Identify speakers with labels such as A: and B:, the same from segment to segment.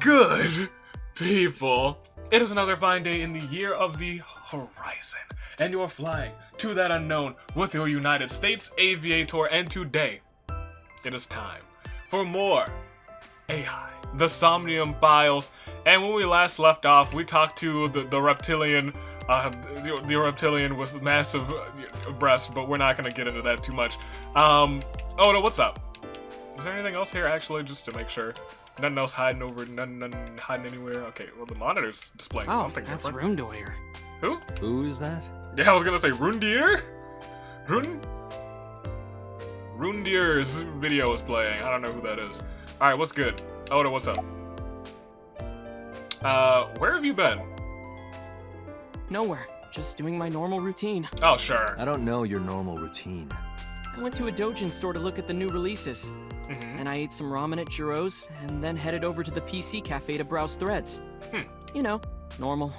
A: Good people, it is another fine day in the year of the horizon, and you are flying to that unknown with your United States Aviator, and today, it is time for more AI, the Somnium files. And when we last left off, we talked to the reptilian, the reptilian with massive breasts, but we're not gonna get into that too much. Oh no, what's up? Is there anything else here actually, just to make sure? Nothing else hiding over, none hiding anywhere. Okay, well the monitor's displaying something
B: that's
A: different.
B: Rundoyer.
A: Who?
C: Who is that?
A: Yeah, I was gonna say Rundier? Rundier's video is playing. I don't know who that is. Alright, what's good? Oda, what's up? Where have you been?
B: Nowhere. Just doing my normal routine.
A: Oh, sure.
C: I don't know your normal routine.
B: I went to a Dojin store to look at the new releases. And I ate some ramen at Jiro's, and then headed over to the PC cafe to browse threads. You know, normal.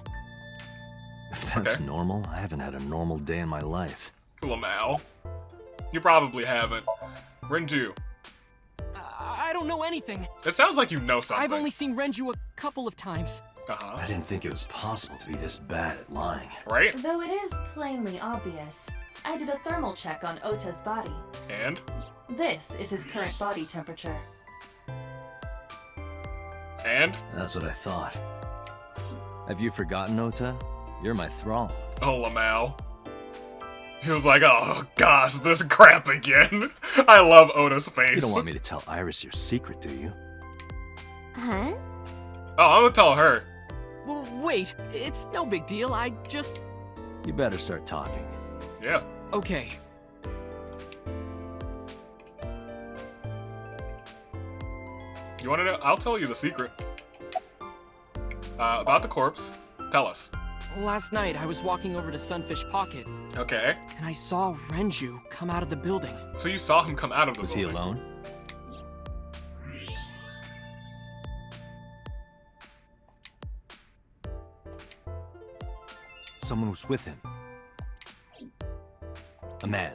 C: If that's normal, I haven't had a normal day in my life.
A: Lamau. You probably haven't. Renju.
B: I don't know anything.
A: It sounds like you know something.
B: I've only seen Renju a couple of times.
C: I didn't think it was possible to be this bad at lying.
A: Right?
D: Though it is plainly obvious, I did a thermal check on Ota's body.
A: And?
D: This is his current body temperature.
A: And?
C: That's what I thought. Have you forgotten, Ota? You're my thrall.
A: Oh, Lamau. He was like, oh gosh, this crap again. I love Oda's face.
C: You don't want me to tell Iris your secret, do you?
D: Huh?
A: Oh, I'm gonna tell her.
B: Well, wait, it's no big deal. I just...
C: You better start talking.
A: Yeah.
B: Okay.
A: You wanna know? I'll tell you the secret. About the corpse. Tell us.
B: Last night, I was walking over to Sunfish Pocket,
A: Okay.
B: and I saw Renju come out of the building.
A: So you saw him come out of the
C: Was
A: building.
C: he alone? Someone was with him. A man.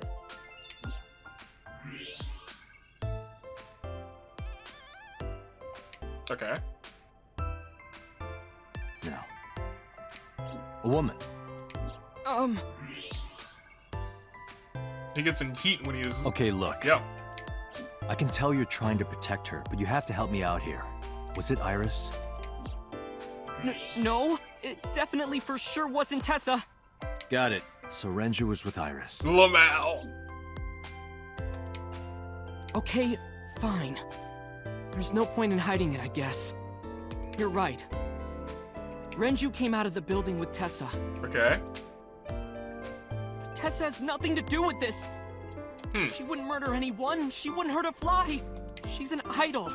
A: Okay.
C: No. A woman.
A: He gets in heat when he's...
C: Okay, look.
A: Yeah.
C: I can tell you're trying to protect her, but you have to help me out here. Was it Iris?
B: No, it definitely for sure wasn't Tessa.
C: Got it. So Renju was with Iris.
A: Lamau.
B: Okay, fine. There's no point in hiding it, I guess. You're right. Renju came out of the building with Tessa.
A: Okay.
B: Tessa has nothing to do with this. She wouldn't murder anyone. She wouldn't hurt a fly. She's an idol.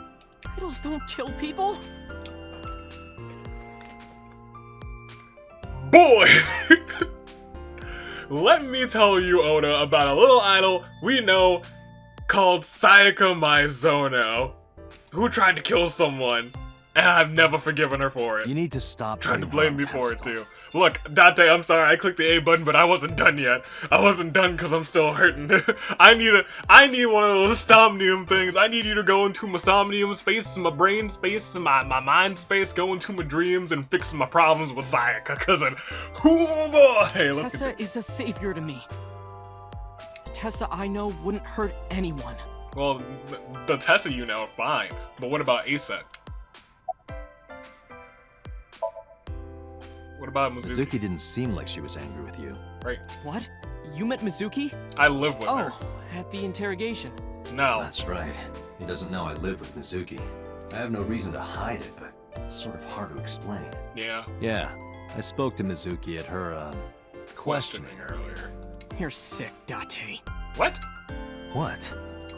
B: Idols don't kill people.
A: Boy! Let me tell you, Oda, about a little idol we know called Sayaka Mizono, who tried to kill someone, and I've never forgiven her for it.
C: You need to stop
A: Trying to
C: putting
A: blame
C: her
A: me
C: on a
A: for it
C: pedestal.
A: too. Look, Date, I'm sorry, I clicked the A button, but I wasn't done yet. I wasn't done because I'm still hurting. I need one of those Somnium things. I need you to go into my Somnium space, my brain space, my mind space, go into my dreams and fix my problems with Sayaka, cause oh boy, let's
B: Tessa
A: get
B: is a savior to me. Tessa I know wouldn't hurt anyone.
A: well, the Tessa you know, fine. But what about Aset? What about Mizuki?
C: Mizuki didn't seem like she was angry with you.
A: Right.
B: What? You met Mizuki?
A: I live with her.
B: Oh, at the interrogation.
A: No.
C: That's right. He doesn't know I live with Mizuki. I have no reason to hide it, but it's sort of hard to explain.
A: Yeah.
C: Yeah, I spoke to Mizuki at her,
A: Questioning earlier.
B: You're sick, Date.
A: What?
C: What?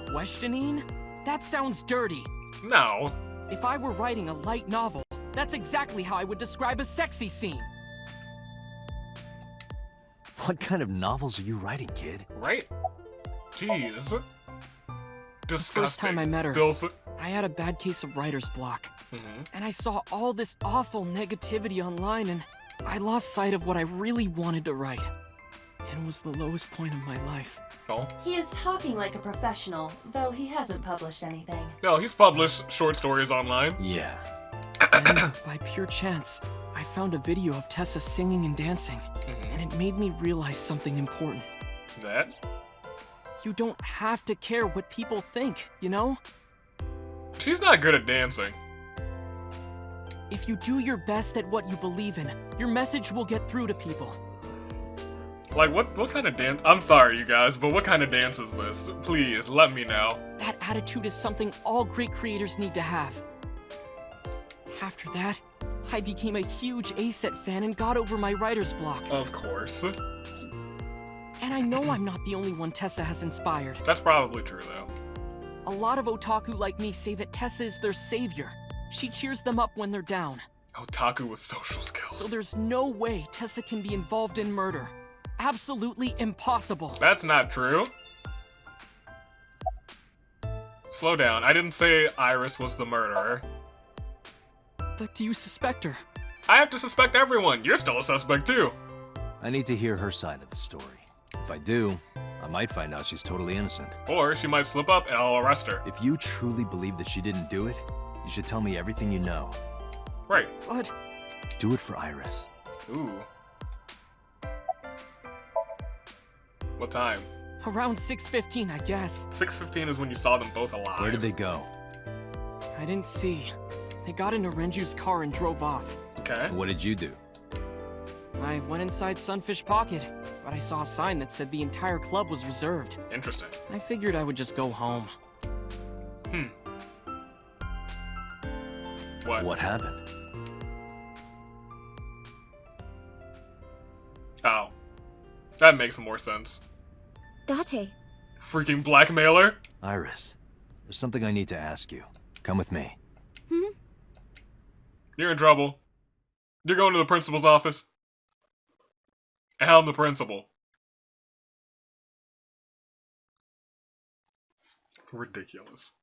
B: Questioning? That sounds dirty.
A: No.
B: If I were writing a light novel, that's exactly how I would describe a sexy scene.
C: What kind of novels are you writing, kid?
A: Right? Jeez. Disgusting.
B: First time I met her,
A: Filthy.
B: I had a bad case of writer's block. And I saw all this awful negativity online, and I lost sight of what I really wanted to write. It was the lowest point of my life.
A: Oh.
D: He is talking like a professional, though he hasn't published anything.
A: No, he's published short stories online.
C: Yeah.
B: And by pure chance, I found a video of Tessa singing and dancing, and it made me realize something important.
A: That?
B: You don't have to care what people think, you know?
A: She's not good at dancing.
B: If you do your best at what you believe in, your message will get through to people.
A: Like, what kind of dance? I'm sorry, you guys, but what kind of dance is this? Please, let me know.
B: That attitude is something all great creators need to have. After that, I became a huge A-Set fan and got over my writer's block.
A: Of course.
B: And I know I'm not the only one Tessa has inspired.
A: That's probably true, though.
B: A lot of otaku like me say that Tessa is their savior. She cheers them up when they're down.
A: Otaku with social skills.
B: So there's no way Tessa can be involved in murder. Absolutely impossible.
A: That's not true. Slow down. I didn't say Iris was the murderer.
B: But do you suspect her?
A: I have to suspect everyone. You're still a suspect, too.
C: I need to hear her side of the story. If I do, I might find out she's totally innocent.
A: Or she might slip up and I'll arrest her.
C: If you truly believe that she didn't do it, you should tell me everything you know.
A: Right.
B: But...
C: Do it for Iris.
A: Ooh. What time?
B: around 6:15, I guess.
A: 6:15 is when you saw them both alive.
C: Where did they go?
B: I didn't see. They got into Renju's car and drove off.
A: Okay.
C: What did you do?
B: I went inside Sunfish Pocket, but I saw a sign that said the entire club was reserved.
A: Interesting.
B: I figured I would just go home.
C: What happened?
A: Oh. That makes more sense.
E: Date.
A: Freaking blackmailer.
C: Iris, there's something I need to ask you. Come with me.
A: You're in trouble. You're going to the principal's office. And I'm the principal. Ridiculous.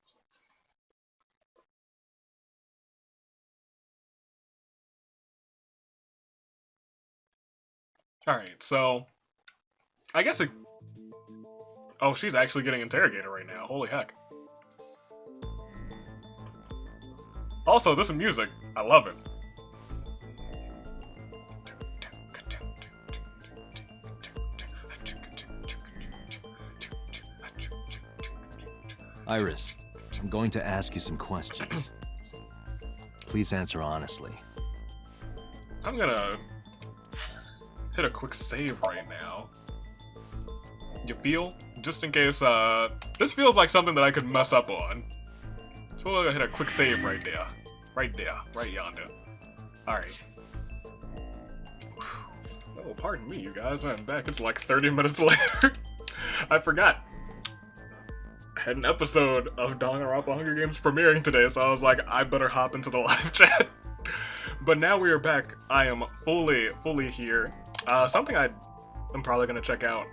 A: Alright, so... I guess it... Oh, she's actually getting interrogated right now. Holy heck. Also, this is music. I love it.
C: Iris, I'm going to ask you some questions. Please answer honestly.
A: I'm gonna hit a quick save right now. You feel? Just in case, this feels like something that I could mess up on. So we'll hit a quick save right there. Right there. Right yonder. Alright. Oh, pardon me, you guys. I'm back. It's like 30 minutes later. I forgot. I had an episode of Danganronpa Hunger Games premiering today, so I was like, I better hop into the live chat. But now we are back. I am fully here. Something I'm probably gonna check out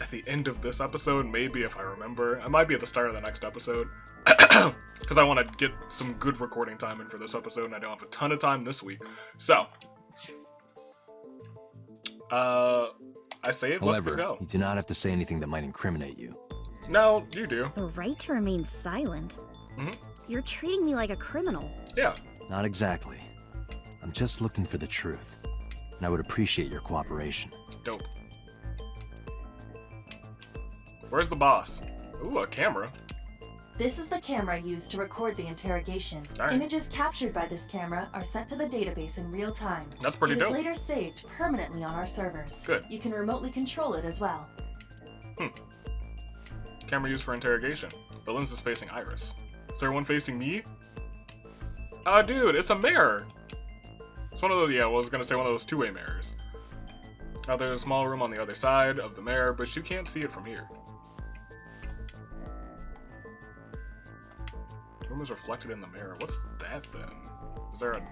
A: at the end of this episode, maybe if I remember. It might be at the start of the next episode. Because I want to get some good recording time in for this episode, and I don't have a ton of time this week. So, I say it, let's
C: However,
A: go.
C: you do not have to say anything that might incriminate you.
A: No, you do.
E: The right to remain silent?
A: Mhm.
E: You're treating me like a criminal.
A: Yeah.
C: Not exactly. I'm just looking for the truth, and I would appreciate your cooperation.
A: Dope. Where's the boss? Ooh, a camera.
D: This is the camera used to record the interrogation.
A: Alright.
D: Images captured by this camera are sent to the database in real time.
A: That's pretty
D: It is
A: dope.
D: later saved permanently on our servers.
A: Good.
D: You can remotely control it as well.
A: Camera used for interrogation. The lens is facing Iris. Is there one facing me? Oh, dude, it's a mirror. It's one of those, yeah, I was gonna say one of those two-way mirrors. Now there's a small room on the other side of the mirror, but you can't see it from here. The room is reflected in the mirror. What's that then? Is there a...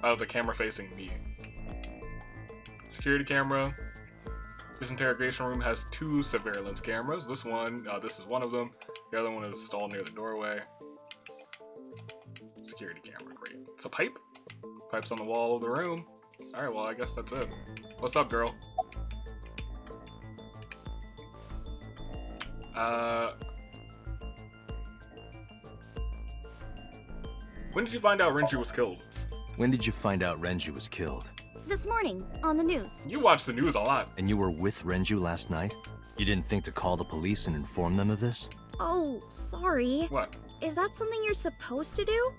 A: Oh, the camera facing me. Security camera. This interrogation room has two surveillance cameras. This is one of them. The other one is installed near the doorway. Security camera, great. It's a pipe. Pipe's on the wall of the room. Alright, well, I guess that's it. What's up, girl? When did you find out Renju was killed?
C: When did you find out Renju was killed?
E: This morning, on the news.
A: You watch the news a lot.
C: And you were with Renju last night? You didn't think to call the police and inform them of this?
E: Oh, sorry.
A: What?
E: Is that something you're supposed to do?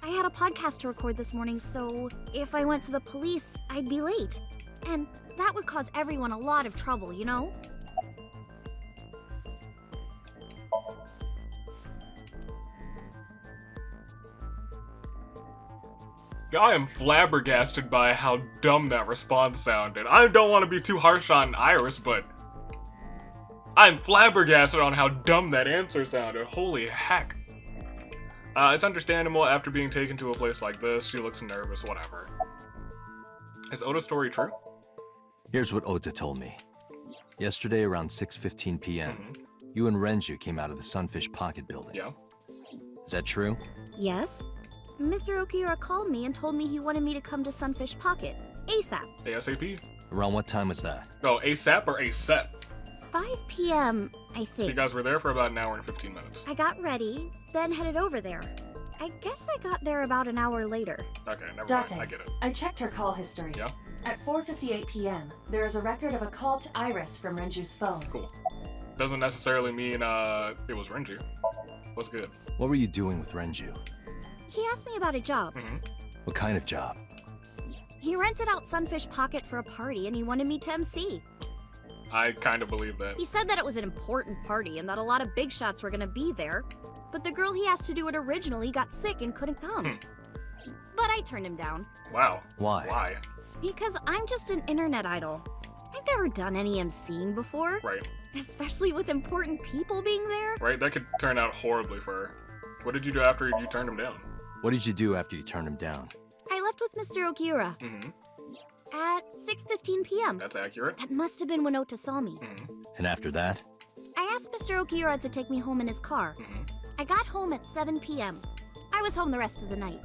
E: I had a podcast to record this morning, so if I went to the police, I'd be late. And that would cause everyone a lot of trouble, you know?
A: I am flabbergasted by how dumb that response sounded. I don't want to be too harsh on Iris, but I'm flabbergasted on how dumb that answer sounded. Holy heck. It's understandable after being taken to a place like this. She looks nervous, whatever. Is Ota's story true?
C: Here's what Ota told me. Yesterday around 6:15 p.m., you and Renju came out of the Sunfish Pocket building.
A: Yeah.
C: Is that true?
E: Yes. Mr. Okiura called me and told me he wanted me to come to Sunfish Pocket, ASAP.
A: ASAP?
C: Around what time was that?
A: Oh, ASAP or ASEP?
E: 5 p.m., I
A: So you
E: think.
A: guys were there for about an hour and 15 minutes.
E: I got ready, then headed over there. I guess I got there about an hour later.
A: Okay, never
D: Date,
A: mind. I get it.
D: I checked her call history.
A: Yeah?
D: At 4:58 p.m., there is a record of a call to Iris from Renju's phone.
A: Cool. Doesn't necessarily mean it was Renju. What's good?
C: What were you doing with Renju?
E: He asked me about a job.
C: What kind of job?
E: He rented out Sunfish Pocket for a party and he wanted me to MC.
A: I kind of believe that.
E: He said that it was an important party and that a lot of big shots were gonna be there, but the girl he asked to do it originally got sick and couldn't come. But I turned him down.
A: Wow.
C: Why?
A: Why?
E: Because I'm just an internet idol. I've never done any MCing before,
A: Right.
E: especially with important people being there.
A: Right? That could turn out horribly for her. What did you do after you turned him down?
C: What did you do after you turned him down?
E: I left with Mr. Okiura at 6:15 p.m.
A: That's accurate.
E: That must have been when Ota saw me.
C: And after that?
E: I asked Mr. Okiura to take me home in his car. I got home at 7 p.m. I was home the rest of the night.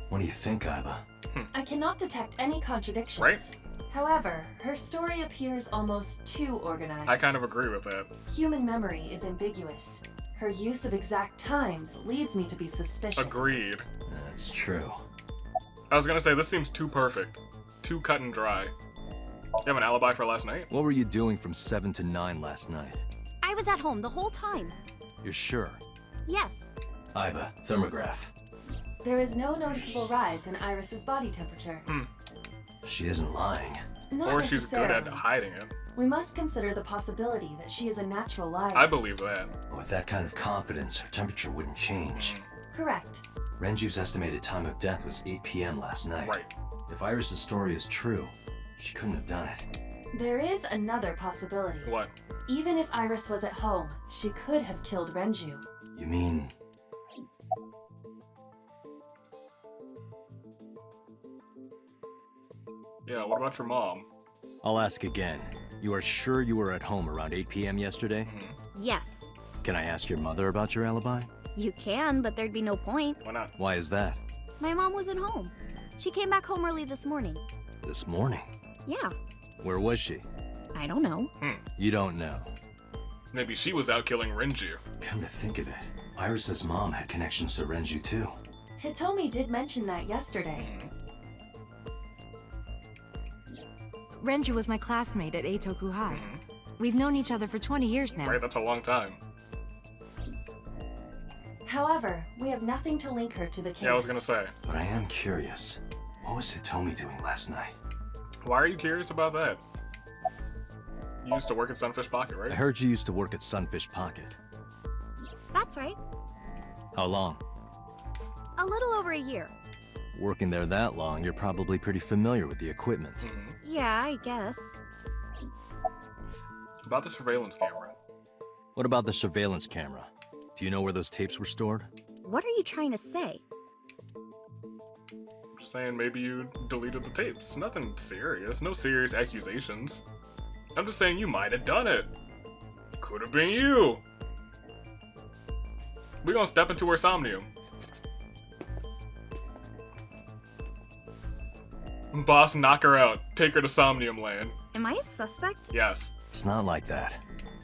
C: What do you think, Aiba?
D: I cannot detect any contradictions.
A: Right?
D: However, her story appears almost too organized.
A: I kind of agree with that.
D: Human memory is ambiguous. Her use of exact times leads me to be suspicious.
A: Agreed.
C: That's true.
A: I was gonna say, this seems too perfect. Too cut and dry. You have an alibi for last night?
C: What were you doing from 7 to 9 last night?
E: I was at home the whole time.
C: You're sure?
E: Yes.
C: Aiba, thermograph.
D: There is no noticeable rise in Iris's body temperature.
C: She isn't lying.
D: Not
A: Or she's good at
D: necessarily.
A: hiding it.
D: We must consider the possibility that she is a natural liar.
A: I believe that.
C: With that kind of confidence, her temperature wouldn't change.
D: Correct.
C: Renju's estimated time of death was 8 p.m. last night.
A: Right.
C: If Iris' story is true, she couldn't have done it.
D: There is another possibility.
A: What?
D: Even if Iris was at home, she could have killed Renju.
C: You mean...
A: Yeah, what about your mom?
C: I'll ask again. You are sure you were at home around 8 p.m. yesterday?
E: Yes.
C: Can I ask your mother about your alibi?
E: You can, but there'd be no point.
A: Why not?
C: Why is that?
E: My mom wasn't home. She came back home early this morning.
C: This morning?
E: Yeah.
C: Where was she?
E: I don't know.
C: You don't know.
A: Maybe she was out killing Renju.
C: Come to think of it, Iris' mom had connections to Renju too.
D: Hitomi did mention that yesterday.
F: Renju was my classmate at Eitoku High. We've known each other for 20 years now.
A: Right, that's a long time.
D: However, we have nothing to link her to the case.
A: Yeah, I was gonna say.
C: But I am curious. What was Hitomi doing last night?
A: Why are you curious about that? You used to work at Sunfish Pocket, right?
C: I heard you used to work at Sunfish Pocket.
E: That's right.
C: How long?
E: A little over a year.
C: Working there that long, you're probably pretty familiar with the equipment.
E: Yeah, I guess.
A: About the surveillance camera.
C: What about the surveillance camera? Do you know where those tapes were stored?
E: What are you trying to say?
A: I'm just saying maybe you deleted the tapes. Nothing serious. No serious accusations. I'm just saying you might have done it. Could have been you. We're gonna step into her Somnium. Boss, knock her out. Take her to Somnium land.
E: Am I a suspect?
A: Yes.
C: It's not like that.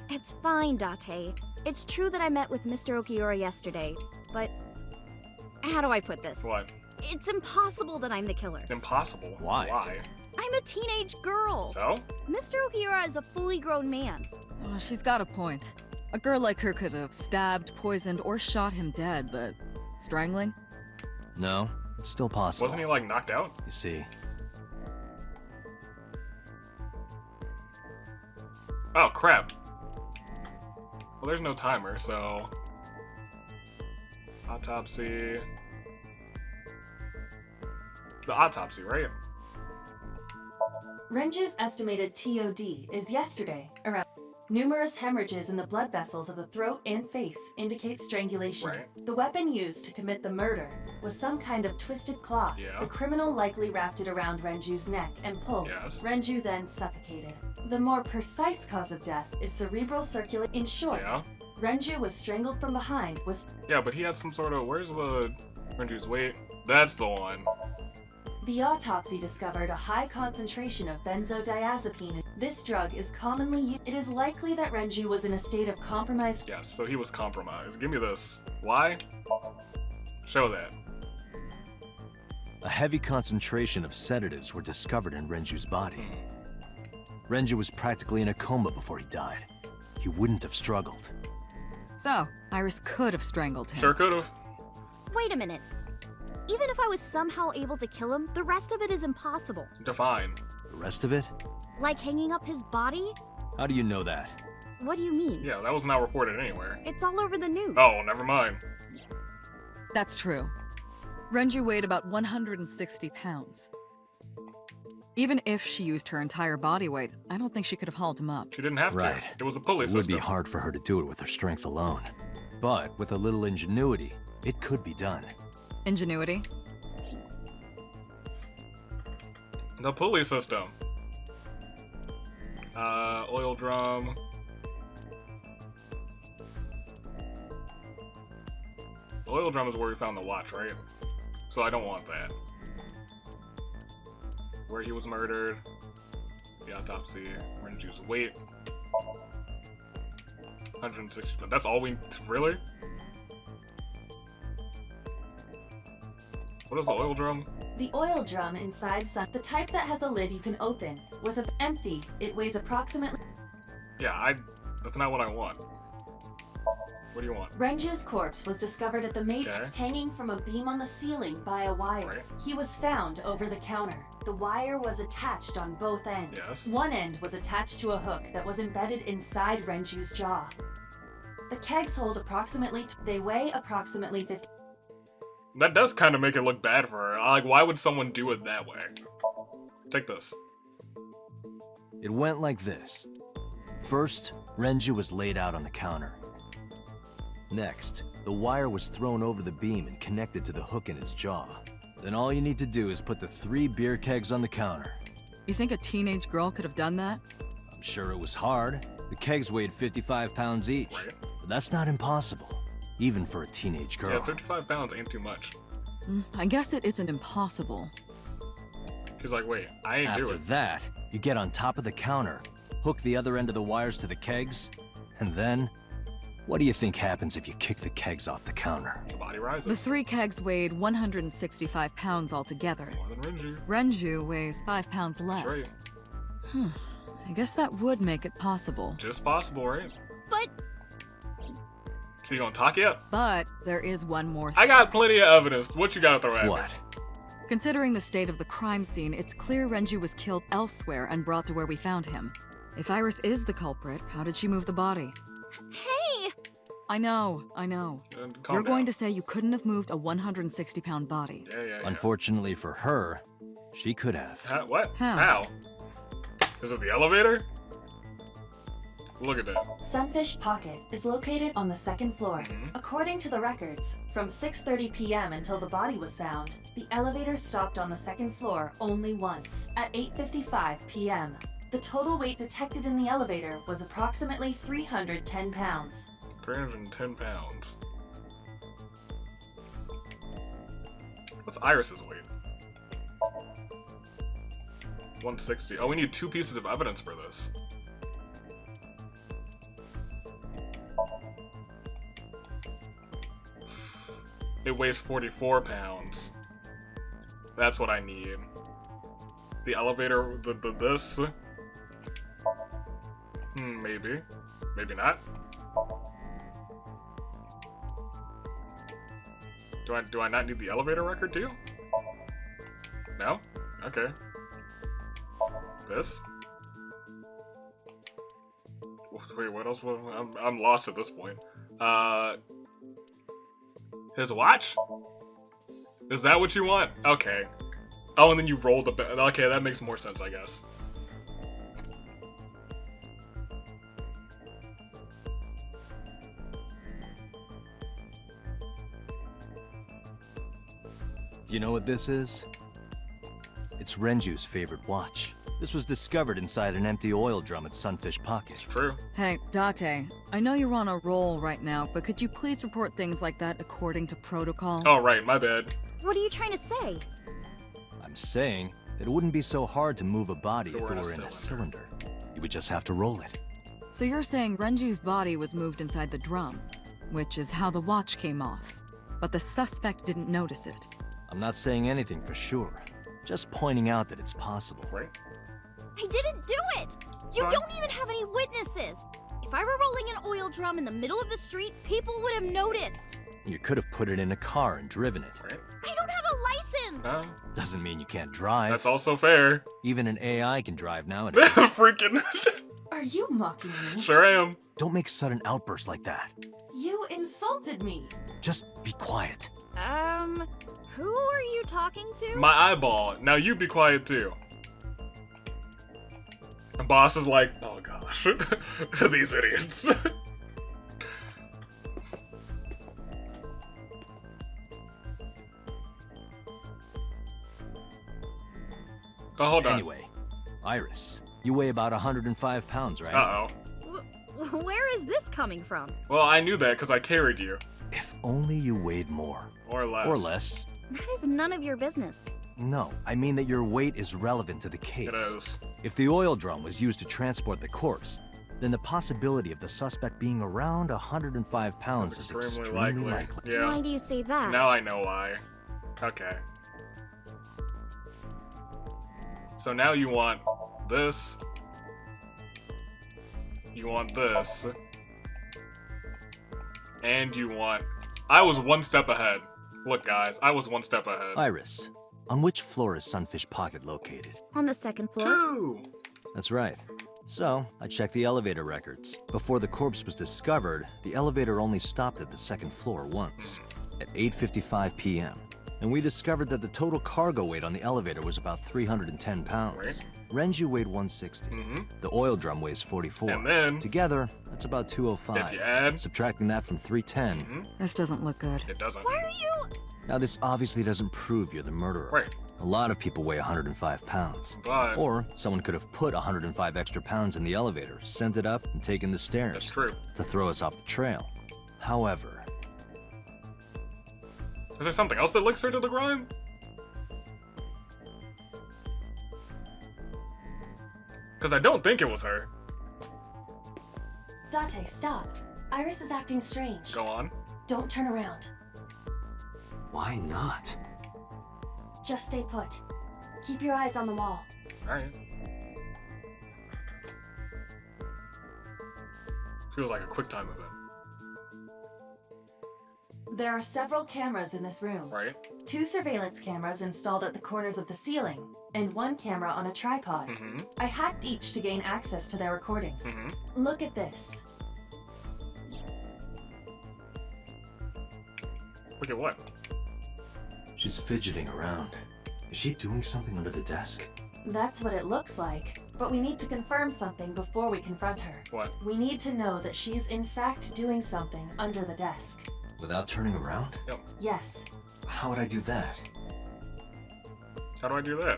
E: It's fine, Date. It's true that I met with Mr. Okiura yesterday, but how do I put this?
A: What?
E: It's impossible that I'm the killer.
A: Impossible?
C: Why?
A: Why?
E: I'm a teenage girl.
A: So?
E: Mr. Okiura is a fully grown man.
G: Oh, she's got a point. A girl like her could have stabbed, poisoned, or shot him dead, but strangling?
C: No, it's still possible.
A: Wasn't he like knocked out?
C: You see,
A: Oh crap. Well, there's no timer, so autopsy. The autopsy, right?
D: Renju's estimated TOD is yesterday, around. Numerous hemorrhages in the blood vessels of the throat and face indicate strangulation.
A: Right.
D: The weapon used to commit the murder was some kind of twisted cloth.
A: Yeah.
D: The criminal likely wrapped it around Renju's neck and pulled.
A: Yes.
D: Renju then suffocated. The more precise cause of death is cerebral circulation. In short,
A: Yeah.
D: Renju was strangled from behind with.
A: Yeah, but he had some sort of. Where's the Renju's weight? That's the one.
D: The autopsy discovered a high concentration of benzodiazepine. This drug is commonly used. It is likely that Renju was in a state of compromised.
A: Yes, so he was compromised. Give me this. Why? Show that.
C: a heavy concentration of sedatives were discovered in Renju's body. Renju was practically in a coma before he died. He wouldn't have struggled.
G: So, Iris could have strangled him.
A: Sure could've.
E: Wait a minute. Even if I was somehow able to kill him, the rest of it is impossible.
A: Define.
C: The rest of it?
E: Like hanging up his body?
C: How do you know that?
E: What do you mean?
A: Yeah, that was not reported anywhere.
E: It's all over the news.
A: Oh, never mind.
G: That's true. Renju weighed about 160 pounds. Even if she used her entire body weight, I don't think she could have hauled him up.
A: She didn't have
C: Right.
A: to. It was a pulley
C: It would
A: system.
C: be hard for her to do it with her strength alone. But with a little ingenuity, it could be done.
G: Ingenuity?
A: The pulley system. Oil drum. The oil drum is where we found the watch, right? So I don't want that. Where he was murdered. The autopsy. Renju's weight. 160. That's all we... Really? What is the oil drum?
D: The oil drum inside the type that has a lid you can open. With a empty, it weighs approximately.
A: Yeah, that's not what I want. What do you want?
D: Renju's corpse was discovered at the maid
A: Okay.
D: hanging from a beam on the ceiling by a wire.
A: Right.
D: He was found over the counter. The wire was attached on both ends.
A: Yes.
D: One end was attached to a hook that was embedded inside Renju's jaw. The kegs hold approximately. They weigh approximately 50.
A: That does kind of make it look bad for her. Like, why would someone do it that way? Take this.
C: It went like this. First, Renju was laid out on the counter. Next, the wire was thrown over the beam and connected to the hook in his jaw. Then all you need to do is put the 3 beer kegs on the counter.
G: You think a teenage girl could have done that?
C: I'm sure it was hard. The kegs weighed 55 pounds each.
A: Right.
C: But that's not impossible, even for a teenage girl.
A: Yeah, 55 pounds ain't too much.
G: I guess it isn't impossible.
A: She's like, wait, I ain't do
C: After
A: it.
C: that, you get on top of the counter, hook the other end of the wires to the kegs, and then, what do you think happens if you kick the kegs off the counter?
A: The body
G: The
A: rises.
G: 3 kegs weighed 165 pounds altogether.
A: More than Renju.
G: Renju weighs 5 pounds
A: That's
G: less.
A: right.
G: I guess that would make it possible.
A: Just possible, right?
E: But
A: So you gonna talk it?
G: But there is one more
A: I got plenty of evidence. What you gotta throw at me?
C: What?
G: Considering the state of the crime scene, it's clear Renju was killed elsewhere and brought to where we found him. If Iris is the culprit, how did she move the body?
E: hey,
G: I know.
A: Calm
G: You're going
A: down.
G: to say you couldn't have moved a 160-pound body.
A: Yeah.
C: Unfortunately for her, she could have.
A: What?
G: How?
A: How? Is it the elevator? Look at that.
D: Sunfish Pocket is located on the 2nd floor.
A: Mhm.
D: According to the records, from 6:30 p.m. until the body was found, the elevator stopped on the 2nd floor only once, at 8:55 p.m. The total weight detected in the elevator was approximately 310 pounds.
A: 310 pounds. What's Iris's weight? 160. Oh, we need 2 pieces of evidence for this. It weighs 44 pounds. That's what I need. The elevator, this? Maybe. Maybe not. Do I not need the elevator record too? No? Okay. This? Wait, what else? I'm lost at this point. His watch? Is that what you want? Okay. Oh, and then you rolled the bed. Okay, that makes more sense, I guess.
C: Do you know what this is? It's Renju's favorite watch. This was discovered inside an empty oil drum at Sunfish Pocket.
A: It's true.
G: Hey, Date, I know you're on a roll right now, but could you please report things like that according to protocol?
A: Oh, right, my bad.
E: What are you trying to say?
C: I'm saying that it wouldn't be so hard to move a body if it
A: We're
C: were in a cylinder. You would just have to roll it.
G: So you're saying Renju's body was moved inside the drum, which is how the watch came off. But the suspect didn't notice it.
C: I'm not saying anything for sure. Just pointing out that it's possible.
A: Right?
E: I didn't do it! You
A: Fine.
E: don't even have any witnesses! If I were rolling an oil drum in the middle of the street, people would have noticed!
C: You could have put it in a car and driven it.
A: Right?
E: I don't have a license!
C: Doesn't mean you can't drive.
A: That's also fair.
C: Even an AI can drive nowadays.
A: Freaking.
D: Are you mocking me?
A: Sure am.
C: Don't make sudden outbursts like that.
D: You insulted me.
C: Just be quiet.
E: Who are you talking to?
A: My eyeball. Now you be quiet too. And boss is like, oh gosh, these idiots. Oh, hold on.
C: Anyway, Iris, you weigh about 105 pounds, right?
A: Uh-oh.
E: Where is this coming from?
A: Well, I knew that because I carried you.
C: If only you weighed more.
A: Or less.
C: Or less.
E: That is none of your business.
C: No, I mean that your weight is relevant to the case.
A: It is.
C: If the oil drum was used to transport the corpse, then the possibility of the suspect being around 105 pounds
A: That's
C: is
A: extremely
C: extremely
A: likely.
C: likely.
A: Yeah.
E: Why do you say that?
A: Now I know why. Okay. So now you want this. You want this. And you want... I was one step ahead. Look, guys, I was one step ahead.
C: Iris, on which floor is Sunfish Pocket located?
E: On the second floor?
A: 2!
C: That's right. So, I checked the elevator records. Before the corpse was discovered, the elevator only stopped at the second floor once, at 8:55 p.m. And we discovered that the total cargo weight on the elevator was about 310 pounds.
A: Right.
C: Renju weighed 160. The oil drum weighs 44.
A: And then...
C: Together, that's about 205.
A: If you add...
C: Subtracting that from 310.
G: This doesn't look good.
A: It doesn't.
E: Why are you...
C: Now, this obviously doesn't prove you're the murderer.
A: Right.
C: A lot of people weigh 105 pounds.
A: But...
C: Or someone could have put 105 extra pounds in the elevator, sent it up, and taken the stairs.
A: That's true.
C: To throw us off the trail. However...
A: Is there something else that links her to the crime? Because I don't think it was her.
D: Date, stop. Iris is acting strange.
A: Go on.
D: Don't turn around.
C: Why not?
D: Just stay put. Keep your eyes on the wall.
A: Alright. Feels like a quick time event.
D: There are several cameras in this room.
A: Right?
D: 2 surveillance cameras installed at the corners of the ceiling, and 1 camera on a tripod. I hacked each to gain access to their recordings. Look at this.
A: Look at what?
C: She's fidgeting around. Is she doing something under the desk?
D: That's what it looks like. But we need to confirm something before we confront her.
A: What?
D: We need to know that she's in fact doing something under the desk.
C: Without turning around?
A: Yep.
D: Yes.
C: How would I do that?
A: How do I do that?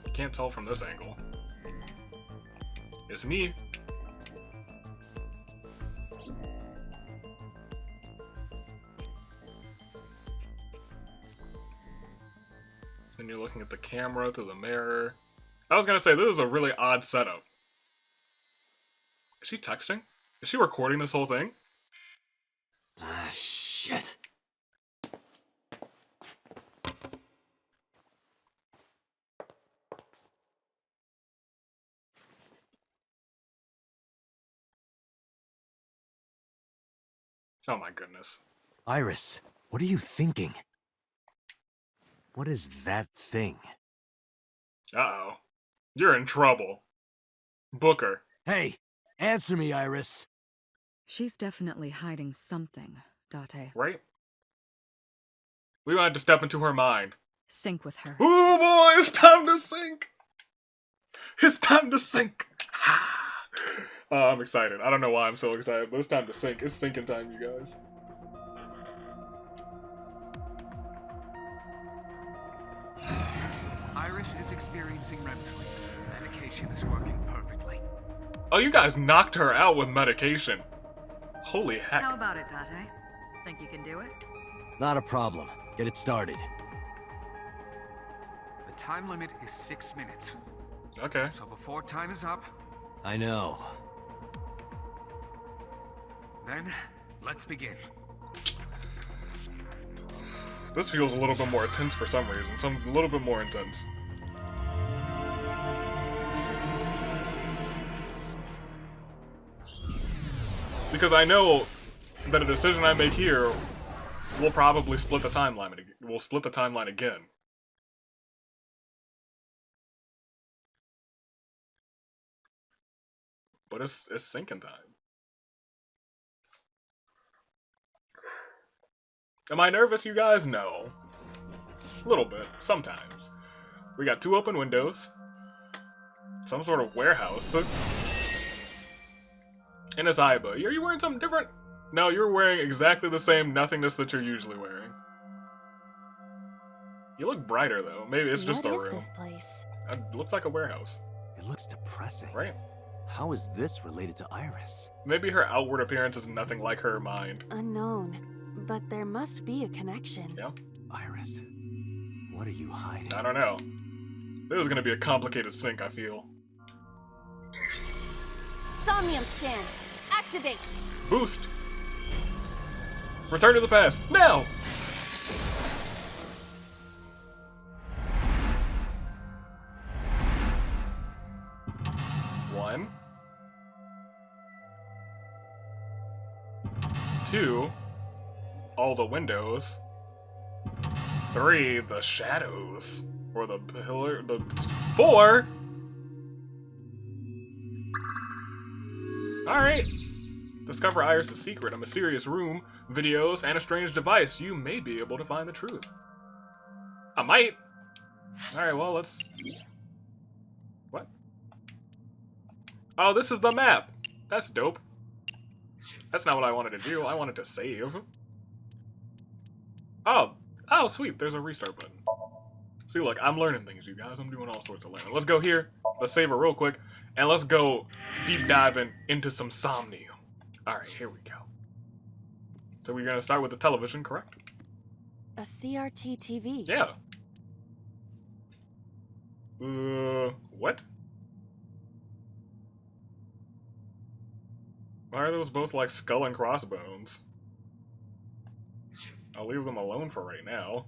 A: You can't tell from this angle. It's me. Then you're looking at the camera through the mirror. I was gonna say, this is a really odd setup. Is she texting? Is she recording this whole thing?
C: Ah, shit.
A: Oh my goodness.
C: Iris, what are you thinking? What is that thing?
A: Uh-oh. You're in trouble. Booker.
C: Hey, answer me, Iris.
G: She's definitely hiding something, Date.
A: Right? We wanted to step into her mind.
G: Sync with her.
A: Ooh boy, it's time to sink! It's time to sink! I'm excited. I don't know why I'm so excited, but it's time to sink. It's sinking time, you guys.
H: Iris is experiencing REM sleep. Medication is working perfectly.
A: Oh, you guys knocked her out with medication. Holy heck.
G: How about it, Date? Think you can do it?
C: Not a problem. Get it started.
H: The time limit is 6 minutes.
A: Okay.
H: So before time is up,
C: I know.
H: then let's begin.
A: This feels a little bit more intense for some reason. A little bit more intense. Because I know that a decision I make here will probably split the timeline. Will split the timeline again. But it's sinking time. Am I nervous, you guys? No. A little bit, sometimes. We got 2 open windows. Some sort of warehouse. And it's Aiba. Are you wearing something different? No, you're wearing exactly the same nothingness that you're usually wearing. You look brighter, though. Maybe it's just a room.
D: What is this place?
A: It looks like a warehouse.
C: It looks depressing.
A: Right.
C: How is this related to Iris?
A: Maybe her outward appearance is nothing like her mind.
D: Unknown. But there must be a connection.
A: Yeah?
C: Iris, what are you hiding?
A: I don't know. This is gonna be a complicated sync, I feel.
D: Somnium scan. Activate.
A: Boost! Return to the past, now! One. 2. All the windows. 3. The shadows. Or the pillar. 4. Alright. Discover Iris' secret, a mysterious room, videos, and a strange device. You may be able to find the truth. I might. Alright, well, let's... What? Oh, this is the map. That's dope. That's not what I wanted to do. I wanted to save. Oh. Oh, sweet. There's a restart button. See, look, I'm learning things, you guys. I'm doing all sorts of learning. Let's go here. Let's save it real quick. And let's go deep diving into some Somnium. Alright, here we go. So we're going to start with the television, correct?
D: A CRT TV.
A: Yeah. What? Why are those both like skull and crossbones? I'll leave them alone for right now.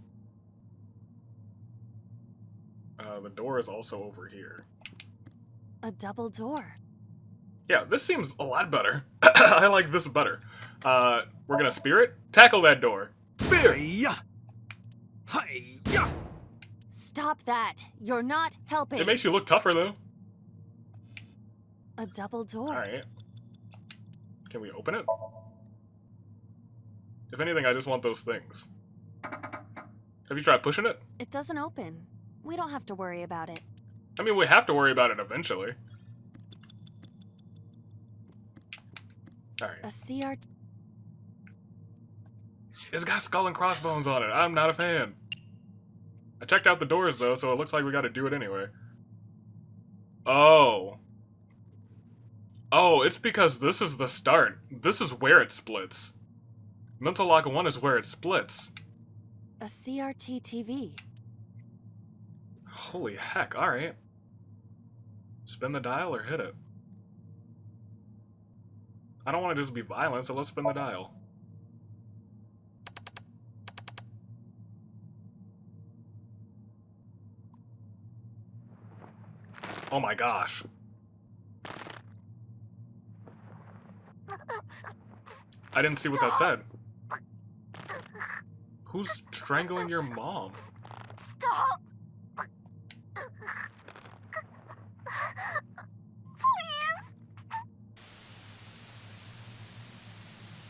A: The door is also over here.
D: A double door.
A: Yeah, this seems a lot better. I like this better. We're gonna spirit? Tackle that door. Spear!
C: Hi-ya! Hi-ya!
D: Stop that. You're not helping.
A: It makes you look tougher, though.
D: A double door.
A: Alright. Can we open it? If anything, I just want those things. Have you tried pushing it?
D: It doesn't open. We don't have to worry about it.
A: I mean, we have to worry about it eventually. Alright.
D: A CRT.
A: It's got skull and crossbones on it. I'm not a fan. I checked out the doors, though, so it looks like we gotta do it anyway. Oh. Oh, it's because this is the start. This is where it splits. Mental Lock 1 is where it splits.
D: A CRT TV.
A: Holy heck, alright. Spin the dial or hit it? I don't want to just be violent, so let's spin the dial. Oh my gosh. I didn't see what that said. Who's strangling your mom?
I: Stop!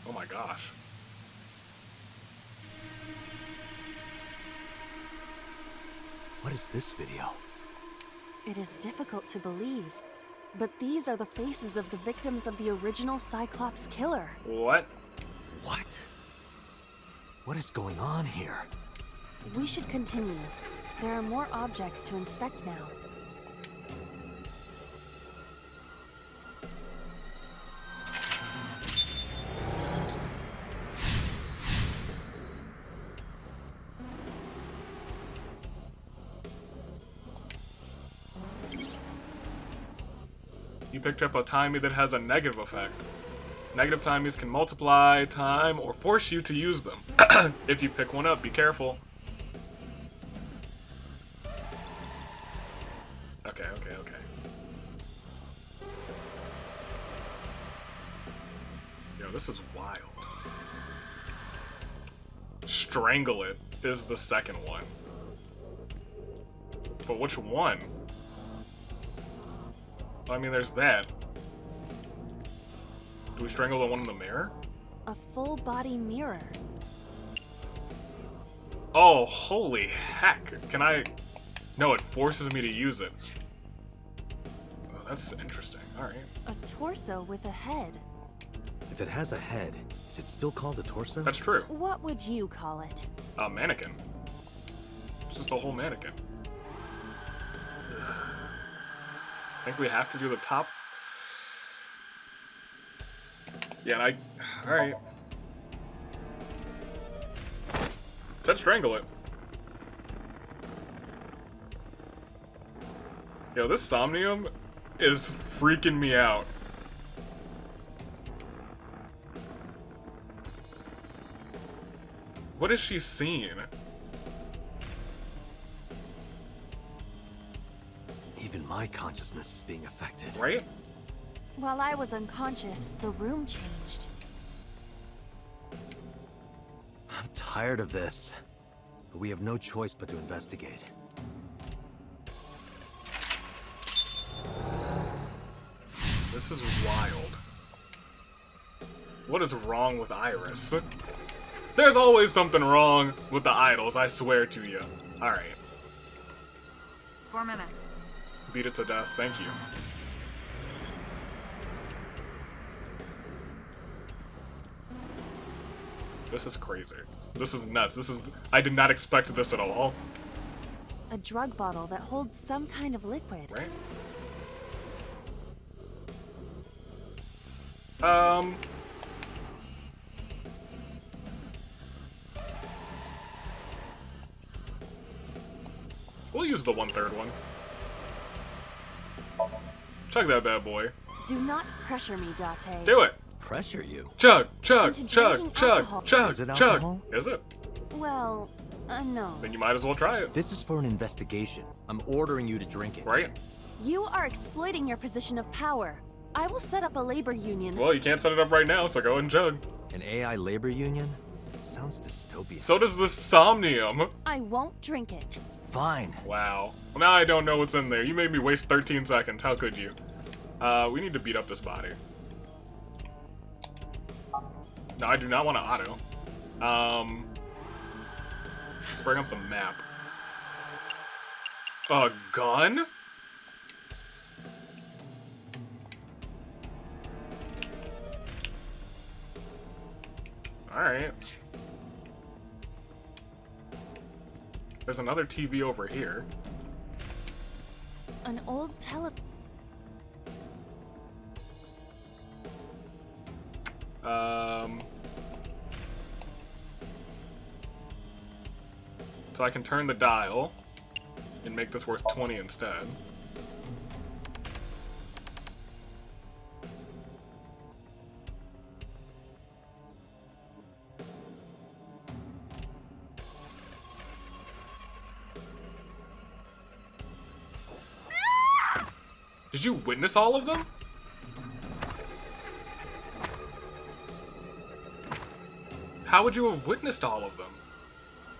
A: Oh my gosh.
C: What is this video?
D: It is difficult to believe, but these are the faces of the victims of the original Cyclops killer.
A: What?
C: What? What is going on here?
D: We should continue. There are more objects to inspect now.
A: You picked up a timey that has a negative effect. Negative timies can multiply time or force you to use them. If you pick one up, be careful. Okay. Yo, this is wild. Strangle it is the second one. But which one? I mean, there's that. Do we strangle the one in the mirror?
D: A full body mirror.
A: Oh, holy heck. Can I... No, it forces me to use it. Oh, that's interesting. Alright.
D: A torso with a head.
C: If it has a head, is it still called a torso?
A: That's true.
D: What would you call it?
A: A mannequin. It's just a whole mannequin. I think we have to do the top. Yeah, and I... Alright. Let's strangle it. Yo, this Somnium is freaking me out. What is she seeing?
C: Even my consciousness is being affected.
A: Right?
D: While I was unconscious, the room changed.
C: I'm tired of this. But we have no choice but to investigate.
A: This is wild. What is wrong with Iris? There's always something wrong with the idols, I swear to you. Alright.
G: 4 minutes.
A: Beat it to death, thank you. This is crazy. This is nuts. I did not expect this at all.
D: A drug bottle that holds some kind of liquid.
A: Right? We'll use the 1/3 one. Chug that bad boy.
D: Do not pressure me, Date.
A: Do it!
C: Pressure you?
A: Chug, chug,
D: Into
A: chug,
D: drinking
A: chug,
D: alcohol.
A: chug,
C: Is it
A: chug.
C: alcohol?
A: Is it?
D: Well, no.
A: Then you might as well try it.
C: This is for an investigation. I'm ordering you to drink it.
A: Right?
D: You are exploiting your position of power. I will set up a labor union.
A: Well, you can't set it up right now, so go ahead and chug.
C: An AI labor union? Sounds dystopian.
A: So does the Somnium.
D: I won't drink it.
C: Fine.
A: Wow. Well, now I don't know what's in there. You made me waste 13 seconds. How could you? We need to beat up this body. No, I do not want to auto. Let's bring up the map. A gun? Alright. There's another TV over here.
D: An old
A: So I can turn the dial and make this worth 20 instead. Did you witness all of them? How would you have witnessed all of them?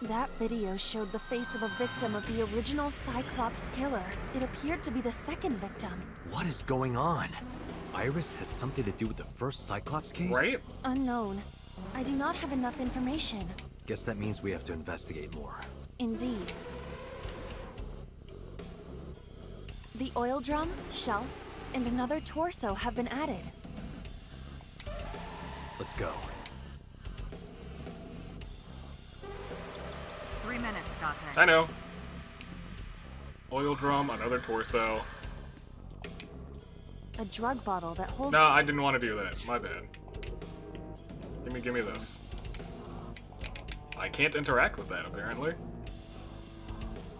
D: That video showed the face of a victim of the original Cyclops killer. It appeared to be the second victim.
C: What is going on? Iris has something to do with the first Cyclops case?
A: Right?
D: Unknown. I do not have enough information.
C: Guess that means we have to investigate more.
D: Indeed. The oil drum, shelf, and another torso have been added.
C: Let's go.
G: 3 minutes, Date.
A: I know. Oil drum, another torso.
D: A drug bottle that holds...
A: No, I didn't want to do that. My bad. Give me this. I can't interact with that, apparently.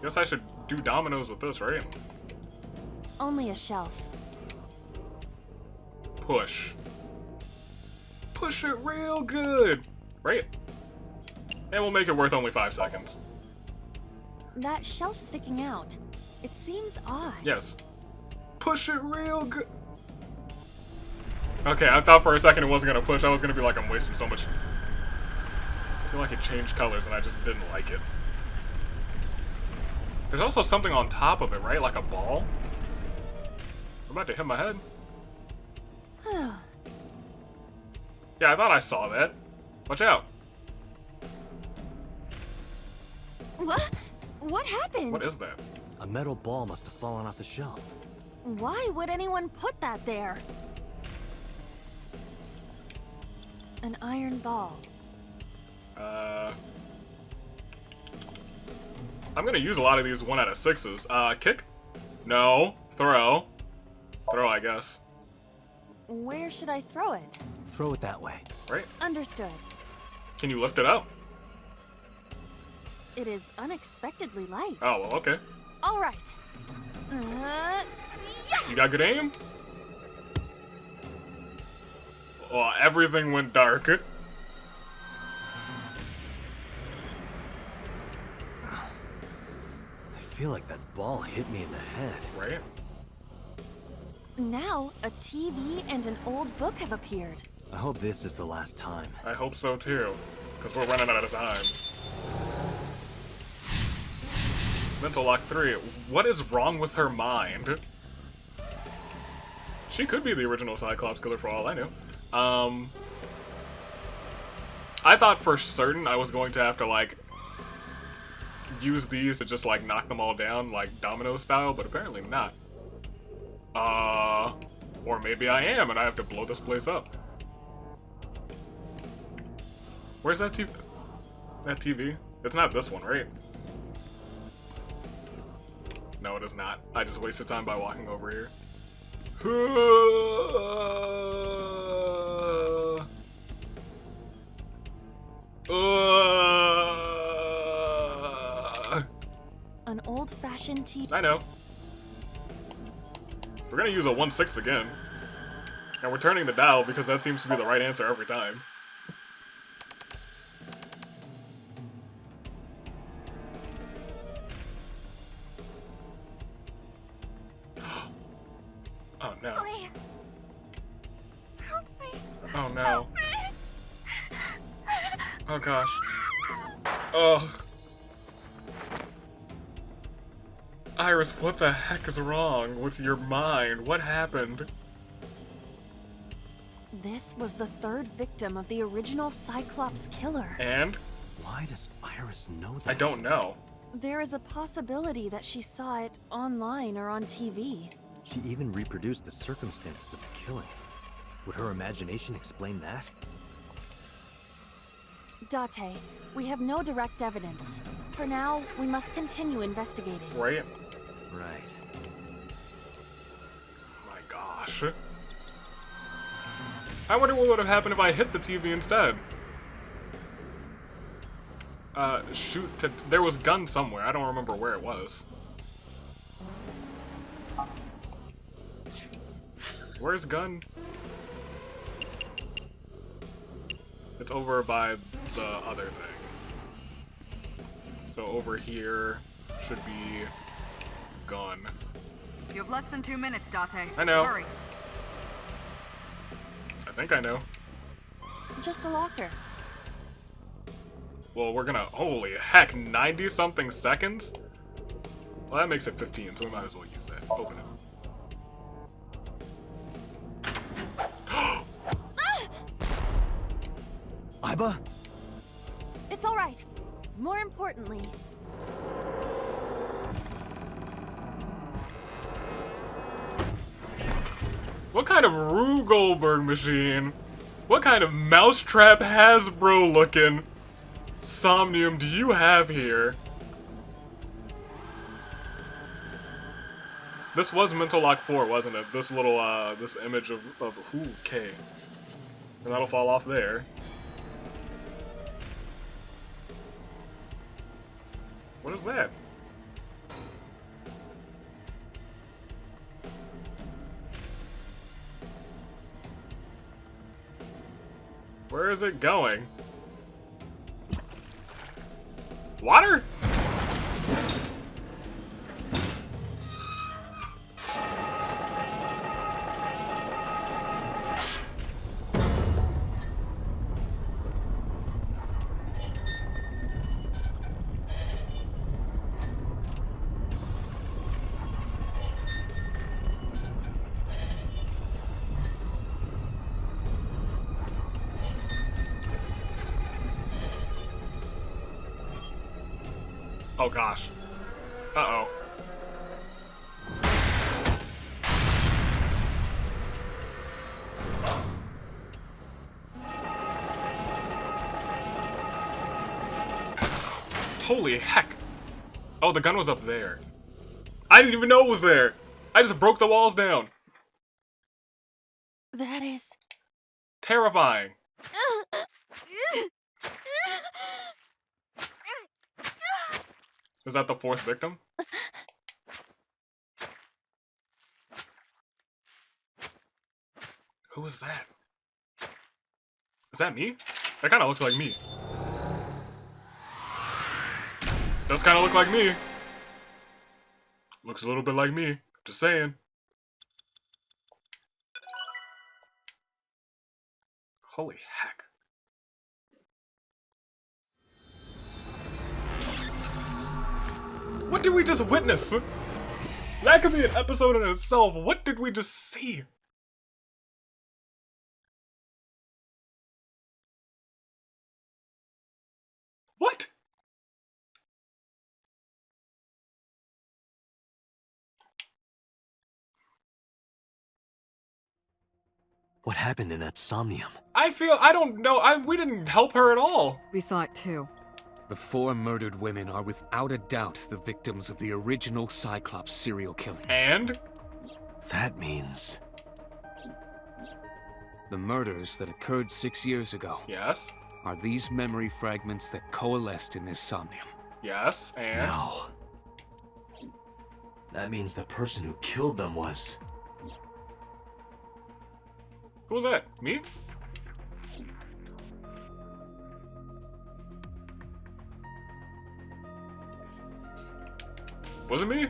A: Guess I should do dominoes with this, right?
D: Only a shelf.
A: Push. Push it real good! Right? And we'll make it worth only 5 seconds.
D: That shelf sticking out. It seems odd.
A: Yes. Push it real good. Okay, I thought for a second it wasn't gonna push. I was gonna be like, I'm wasting so much. I feel like it changed colors and I just didn't like it. There's also something on top of it, right? Like a ball? I'm about to hit my head. Yeah, I thought I saw that. Watch out.
D: What happened?
A: What is that?
C: A metal ball must have fallen off the shelf.
D: Why would anyone put that there? An iron ball.
A: I'm gonna use a lot of these 1 out of 6s. Kick? No. Throw. Throw, I guess.
D: Where should I throw it?
C: Throw it that way.
A: Right?
D: Understood.
A: Can you lift it up?
D: It is unexpectedly light.
A: Oh, well, okay.
D: All right. Yeah!
A: You got good aim? Oh, everything went dark.
C: I feel like that ball hit me in the head.
A: Right?
D: Now, a TV and an old book have appeared.
C: I hope this is the last time.
A: I hope so too, because we're running out of time. Mental Lock 3. What is wrong with her mind? She could be the original Cyclops killer for all I knew. I thought for certain I was going to have to, like, use these to just, like, knock them all down, like, domino style, but apparently not. Or maybe I am, and I have to blow this place up. Where's that TV? That TV? It's not this one, right? No, it is not. I just wasted time by walking over here.
D: An old-fashioned TV.
A: I know. We're gonna use a 1/6 again. And we're turning the dial because that seems to be the right answer every time. Oh no.
D: Please. Help me.
A: Oh no. Oh gosh. Ugh. Iris, what the heck is wrong with your mind? What happened?
D: This was the third victim of the original Cyclops killer.
A: And?
C: Why does Iris know that?
A: I don't know.
D: There is a possibility that she saw it online or on TV.
C: She even reproduced the circumstances of the killing. Would her imagination explain that?
D: Date, we have no direct evidence. For now, we must continue investigating.
A: Right?
C: Right.
A: My gosh. I wonder what would have happened if I hit the TV instead. Shoot to... There was gun somewhere. I don't remember where it was. Where's gun? It's over by the other thing. So over here should be gun.
G: You have less than 2 minutes, Date.
A: I know.
G: Hurry.
A: I think I know.
D: Just a locker.
A: Well, we're gonna... Holy heck, 90-something seconds? Well, that makes it 15, so we might as well use that. Open it.
C: Iba?
E: It's all right. More importantly,
A: What kind of Rube Goldberg machine? What kind of mousetrap Hasbro looking Somnium do you have here? This was Mental Lock 4, wasn't it? This little, this image of ooh, K. And that'll fall off there. What is that? Where is it going? Water? Oh gosh. Uh-oh. Holy heck. Oh, the gun was up there. I didn't even know it was there. I just broke the walls down.
E: that is...
A: Terrifying. Is that the fourth victim? Who was that? Is that me? That kind of looks like me. Does kind of look like me. Looks a little bit like me. Just saying. Holy heck. What did we just witness? That could be an episode in itself. What did we just see? What?
C: What happened in that Somnium?
A: I don't know. We didn't help her at all.
G: We saw it too.
H: The 4 murdered women are without a doubt the victims of the original Cyclops serial killings.
A: And?
C: That means...
H: The murders that occurred 6 years ago
A: Yes.
H: are these memory fragments that coalesced in this Somnium.
A: Yes, and?
C: No. That means the person who killed them was...
A: Who was that? Me? Was it me?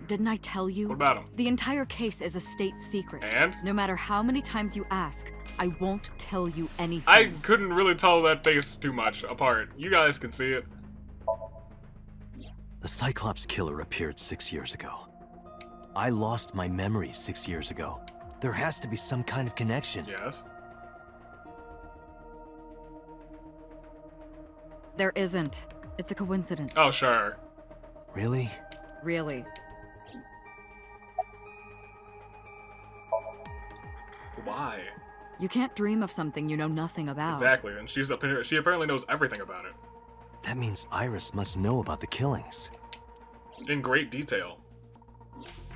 G: Didn't I tell you?
A: What about him?
G: The entire case is a state secret.
A: And?
G: No matter how many times you ask, I won't tell you anything.
A: I couldn't really tell that face too much apart. You guys can see it.
C: The Cyclops killer appeared 6 years ago. I lost my memory 6 years ago. There has to be some kind of connection.
A: Yes.
G: There isn't. It's a coincidence.
A: Oh, sure.
C: Really?
G: Really.
A: Why?
G: You can't dream of something you know nothing about.
A: Exactly, and she apparently knows everything about it.
C: That means Iris must know about the killings.
A: In great detail.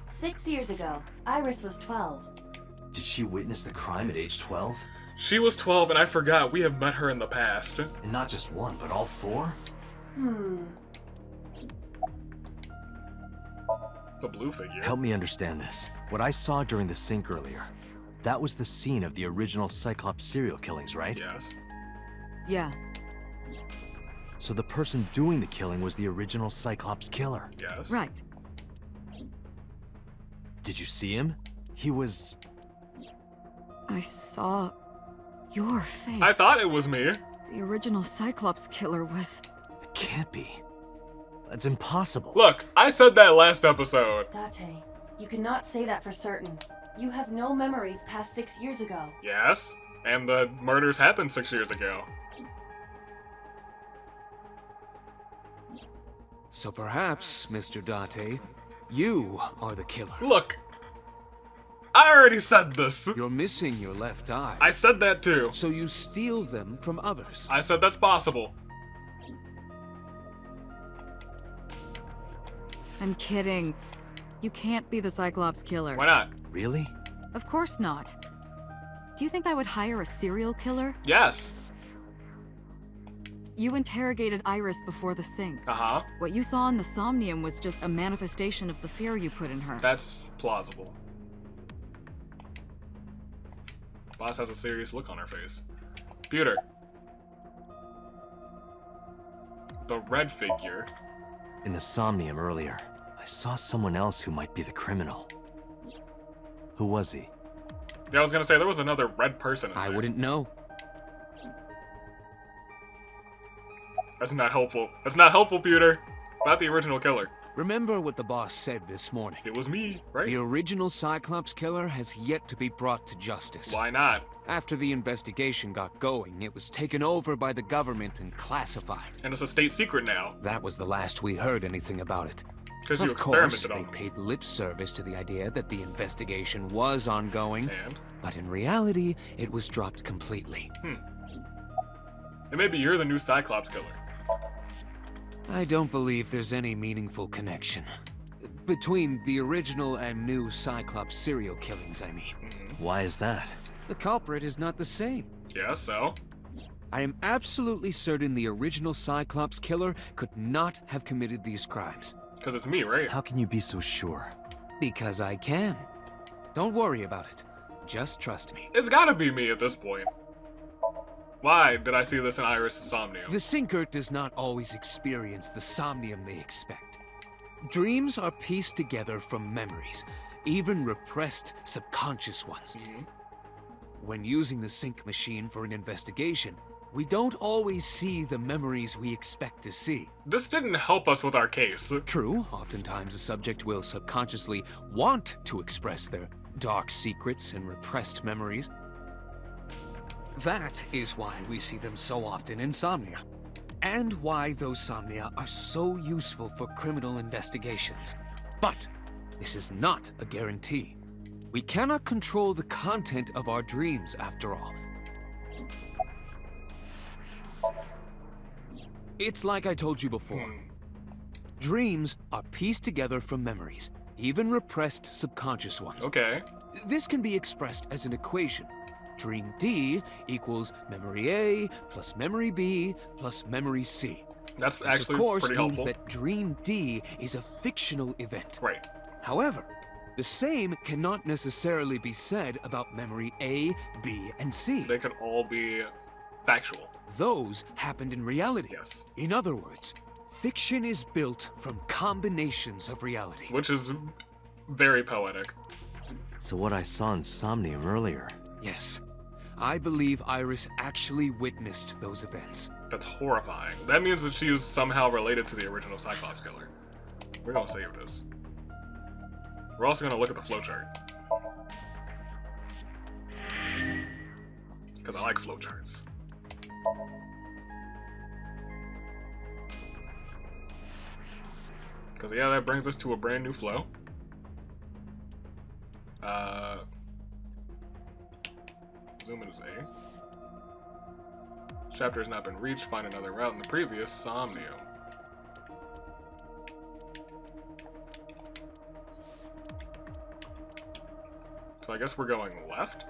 D: 6 years ago, Iris was 12.
C: Did she witness the crime at age 12?
A: She was 12 and I forgot we have met her in the past.
C: And not just one, but all 4?
A: The blue figure.
C: Help me understand this. What I saw during the sink earlier, that was the scene of the original Cyclops serial killings, right?
A: Yes.
G: Yeah.
C: So the person doing the killing was the original Cyclops killer.
A: Yes.
G: Right.
C: Did you see him? He was...
G: I saw your face.
A: I thought it was me.
G: The original Cyclops killer was...
C: It can't be. That's impossible.
A: Look, I said that last episode.
D: Date, you cannot say that for certain. You have no memories past 6 years ago.
A: Yes, and the murders happened 6 years ago.
H: So perhaps, Mr. Date, you are the killer.
A: Look, I already said this.
H: You're missing your left eye.
A: I said that too.
H: So you steal them from others.
A: I said that's possible.
G: I'm kidding. You can't be the Cyclops killer.
A: Why not?
C: Really?
G: Of course not. Do you think I would hire a serial killer?
A: Yes.
G: You interrogated Iris before the sink.
A: Uh-huh.
G: What you saw in the Somnium was just a manifestation of the fear you put in her.
A: That's plausible. Boss has a serious look on her face. Pewter. The red figure.
C: In the Somnium earlier, I saw someone else who might be the criminal. Who was he?
A: Yeah, I was gonna say, there was another red person in
H: I
A: there.
H: wouldn't know.
A: That's not helpful. That's not helpful, Pewter. About the original killer.
H: Remember what the boss said this morning.
A: It was me, right?
H: The original Cyclops killer has yet to be brought to justice.
A: Why not?
H: After the investigation got going, it was taken over by the government and classified.
A: And it's a state secret now.
H: That was the last we heard anything about it.
A: Because you
H: Of course,
A: experimented
H: they
A: on
H: paid lip service to the idea that the investigation was ongoing,
A: And?
H: but in reality, it was dropped completely.
A: And maybe you're the new Cyclops killer.
H: I don't believe there's any meaningful connection. Between the original and new Cyclops serial killings, I mean.
C: Why is that?
H: The culprit is not the same.
A: Yeah, so?
H: I am absolutely certain the original Cyclops killer could not have committed these crimes.
A: Because it's me, right?
C: How can you be so sure?
H: Because I can. Don't worry about it. Just trust me.
A: It's gotta be me at this point. Why did I see this in Iris' Somnium?
H: The Sinker does not always experience the somnium they expect. Dreams are pieced together from memories, even repressed subconscious ones. When using the sync machine for an investigation, we don't always see the memories we expect to see.
A: This didn't help us with our case.
H: True, oftentimes a subject will subconsciously want to express their dark secrets and repressed memories. That is why we see them so often in Somnia, and why those Somnia are so useful for criminal investigations. But this is not a guarantee. We cannot control the content of our dreams, after all. It's like I told you before. Dreams are pieced together from memories, even repressed subconscious ones.
A: Okay.
H: This can be expressed as an equation. Dream D equals memory A plus memory B plus memory C.
A: That's
H: This,
A: actually
H: of course,
A: pretty
H: means
A: helpful.
H: that Dream D is a fictional event.
A: Right.
H: However, the same cannot necessarily be said about memory A, B, and C.
A: They could all be factual.
H: Those happened in reality.
A: Yes.
H: In other words, fiction is built from combinations of reality.
A: Which is very poetic.
C: So what I saw in Somnium earlier...
H: Yes. I believe Iris actually witnessed those events.
A: That's horrifying. That means that she was somehow related to the original Cyclops killer. We're gonna save this. We're also gonna look at the flowchart. Because I like flowcharts. Because, yeah, that brings us to a brand new flow. Zoom in is A. Chapter has not been reached. Find another route in the previous Somnium. So I guess we're going left?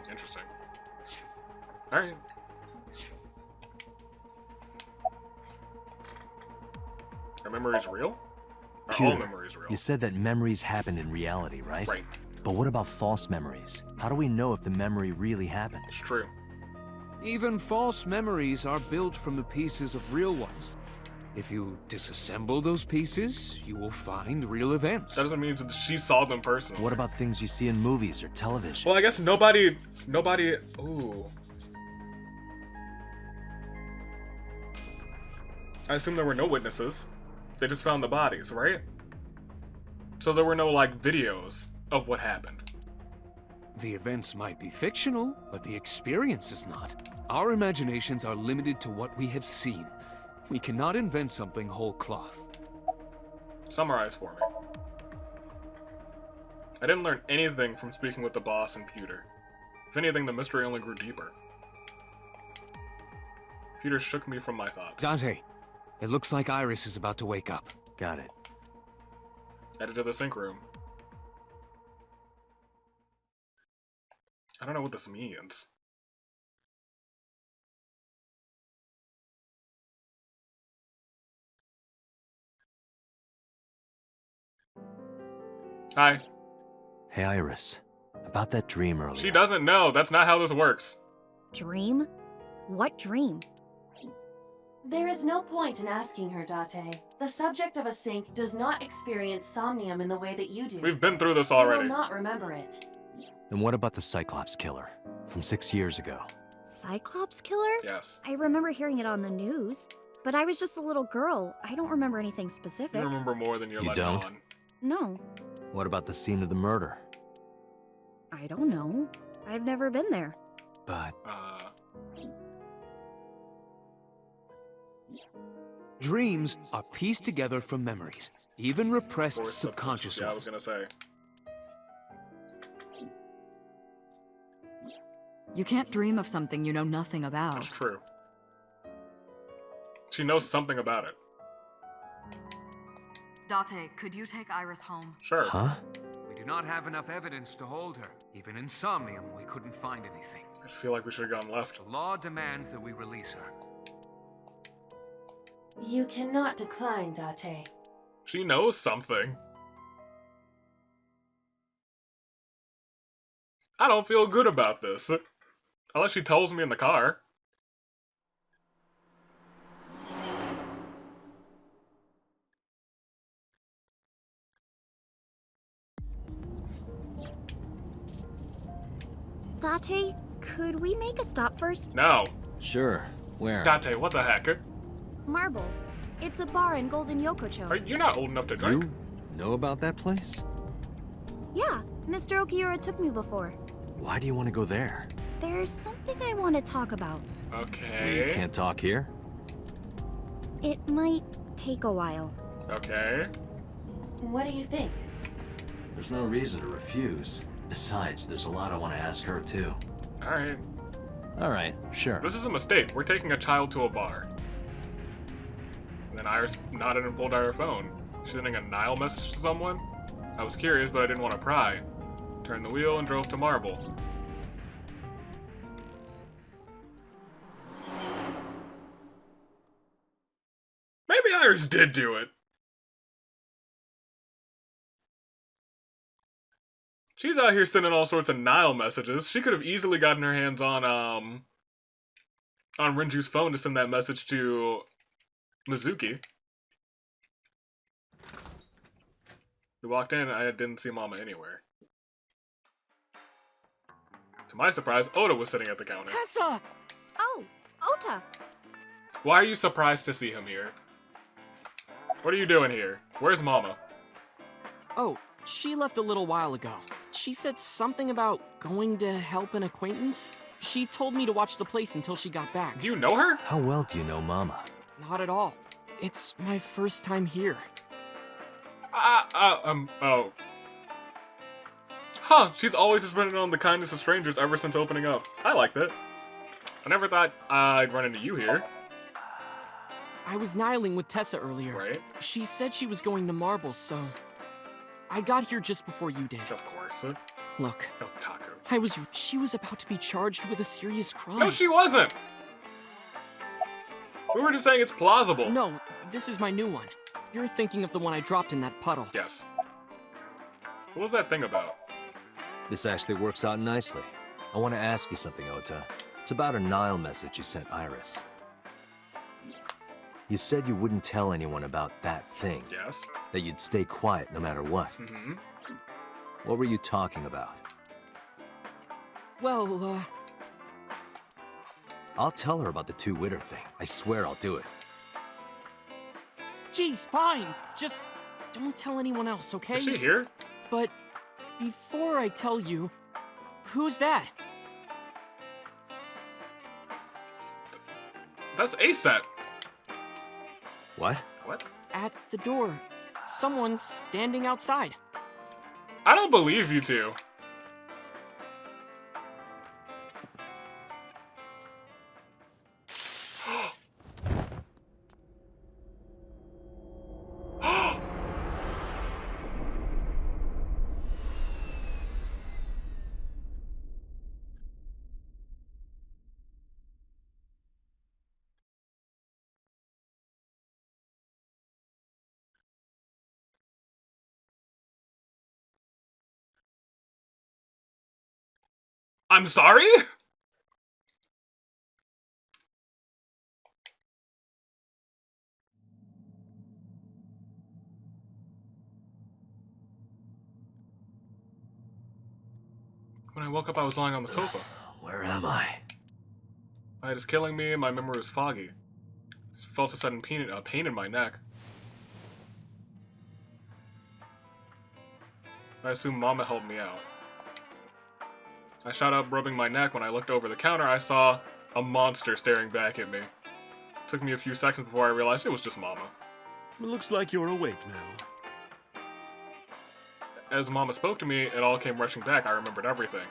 A: Interesting. Alright. Are memories real? Are all
C: Pewter,
A: memories real?
C: you said that memories happen in reality, right?
A: Right.
C: But what about false memories? How do we know if the memory really happened?
A: It's true.
H: Even false memories are built from the pieces of real ones. If you disassemble those pieces, you will find real events.
A: That doesn't mean that she saw them personally.
C: What about things you see in movies or television?
A: Well, I guess nobody. Ooh. I assume there were no witnesses. They just found the bodies, right? So there were no, like, videos of what happened.
H: The events might be fictional, but the experience is not. Our imaginations are limited to what we have seen. We cannot invent something whole cloth.
A: Summarize for me. I didn't learn anything from speaking with the boss and Peter. If anything, the mystery only grew deeper. Peter shook me from my thoughts.
H: Dante, it looks like Iris is about to wake up.
C: Got it.
A: Headed to the sync room. I don't know what this means. Hi.
C: Hey, Iris. About that dream earlier.
A: She doesn't know. That's not how this works.
E: Dream? What dream?
D: There is no point in asking her, Date. The subject of a sync does not experience somnium in the way that you do.
A: We've been through this
D: You
A: already.
D: will not remember it.
C: Then what about the Cyclops killer from 6 years ago?
E: Cyclops killer?
A: Yes.
E: I remember hearing it on the news, but I was just a little girl. I don't remember anything specific.
A: You remember more than you're
C: You
A: letting
C: don't?
A: on.
E: No,
C: What about the scene of the murder?
E: I don't know. I've never been there.
C: But
H: Dreams are pieced together from memories, even repressed
A: or
H: subconscious
A: Yeah, I was
H: ones.
A: gonna say.
G: You can't dream of something you know nothing
A: That's
G: about.
A: true. She knows something about it.
G: Date, could you take Iris home?
A: Sure.
C: huh?
H: We do not have enough evidence to hold her. Even in Somnium, we couldn't find anything.
A: I feel like we should have gone left.
H: The law demands that we release her.
D: You cannot decline, Date.
A: She knows something. I don't feel good about this. Unless she tells me in the car.
E: Date, could we make a stop first?
A: No.
C: Sure. Where?
A: Date, what the heck?
E: Marble. It's a bar in Golden Yokocho.
A: You're not old enough to drink.
C: You know about that place?
E: Yeah, Mr. Okiura took me before.
C: Why do you want to go there?
E: There's something I want to talk about.
A: Okay.
C: We can't talk here?
E: It might take a while.
A: Okay.
D: What do you think?
C: There's no reason to refuse. Besides, there's a lot I want to ask her, too.
A: Alright.
C: Alright, sure.
A: This is a mistake. We're taking a child to a bar. And then Iris nodded and pulled out her phone. Sending a Nile message to someone? I was curious, but I didn't want to pry. Turned the wheel and drove to Marble. Maybe Iris did do it. She's out here sending all sorts of Nile messages. She could have easily gotten her hands on Renju's phone to send that message to Mizuki. We walked in and I didn't see Mama anywhere. To my surprise, Oda was sitting at the counter.
B: Tessa!
E: Oh, Ota!
A: Why are you surprised to see him here? What are you doing here? Where's Mama?
B: Oh, she left a little while ago. She said something about going to help an acquaintance. She told me to watch the place until she got back.
A: Do you know her?
C: How well do you know Mama?
B: Not at all. It's my first time here.
A: Oh. Huh, she's always suspended on the kindness of strangers ever since opening up. I like that. I never thought I'd run into you here.
B: I was nihiling with Tessa earlier.
A: Right?
B: She said she was going to Marble, so I got here just before you did.
A: Of course.
B: Look,
A: Otaku.
B: she was about to be charged with a serious crime.
A: No, she wasn't! We were just saying it's plausible.
B: No, this is my new one. You're thinking of the one I dropped in that puddle.
A: Yes. What was that thing about?
C: This actually works out nicely. I want to ask you something, Ota. It's about a Nile message you sent Iris. You said you wouldn't tell anyone about that thing.
A: Yes.
C: That you'd stay quiet no matter what.
A: Mm-hmm.
C: What were you talking about?
B: Well,
C: I'll tell her about the two-witter thing. I swear I'll do it.
B: geez, fine. Just don't tell anyone else, okay?
A: Is she here?
B: But before I tell you, who's that?
A: That's ASAP.
C: What?
A: What?
B: At the door. Someone's standing outside.
A: I don't believe you two. I'm sorry? When I woke up, I was lying on the sofa.
C: Where am I?
A: My head is killing me, and my memory is foggy. I felt a sudden pain in my neck. I assume Mama helped me out. I shot up, rubbing my neck. When I looked over the counter, I saw a monster staring back at me. It took me a few seconds before I realized it was just Mama.
I: It looks like you're awake now.
A: As Mama spoke to me, it all came rushing back. I remembered everything.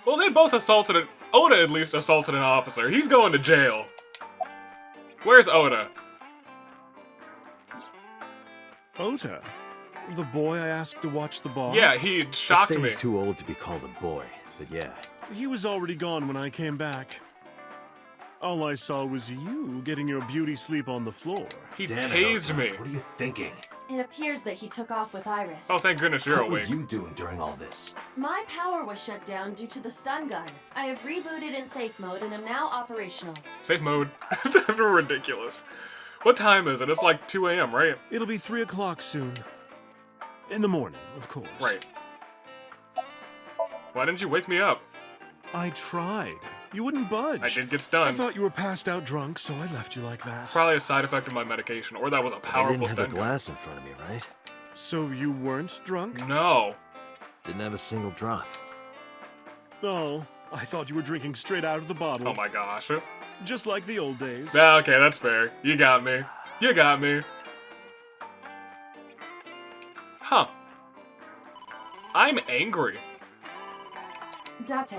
A: Well, they both assaulted an... Oda at least assaulted an officer. He's going to jail. Where's Oda?
I: Ota? The boy I asked to watch the bar?
A: Yeah, he
C: I'd
A: shocked
C: say
A: me.
C: he's too old to be called a boy, but yeah.
I: He was already gone when I came back. All I saw was you getting your beauty sleep on the floor.
A: He's
C: Damn it,
A: tased
C: Ota.
A: me.
C: What are you thinking?
D: It appears that he took off with Iris.
A: Oh, thank goodness you're
C: What were
A: awake.
C: you doing during all this?
D: My power was shut down due to the stun gun. I have rebooted in safe mode and am now operational.
A: Safe mode. That's ridiculous. What time is it? It's like 2 a.m., right?
I: It'll be 3 o'clock soon. In the morning, of course.
A: Right. Why didn't you wake me up?
I: I tried. You wouldn't budge.
A: I did get
I: I
A: stunned.
I: thought you were passed out drunk, so I left you like that.
A: Probably a side effect of my medication, or that was a
C: I
A: powerful
C: didn't have a
A: stun gun.
C: glass in front of me, right?
I: So you weren't drunk?
A: No.
C: Didn't have a single drop.
I: Oh, I thought you were drinking straight out of the bottle.
A: Oh my gosh.
I: Just like the old days.
A: Yeah, okay, that's fair. You got me. You got me. Huh. I'm angry.
D: Date,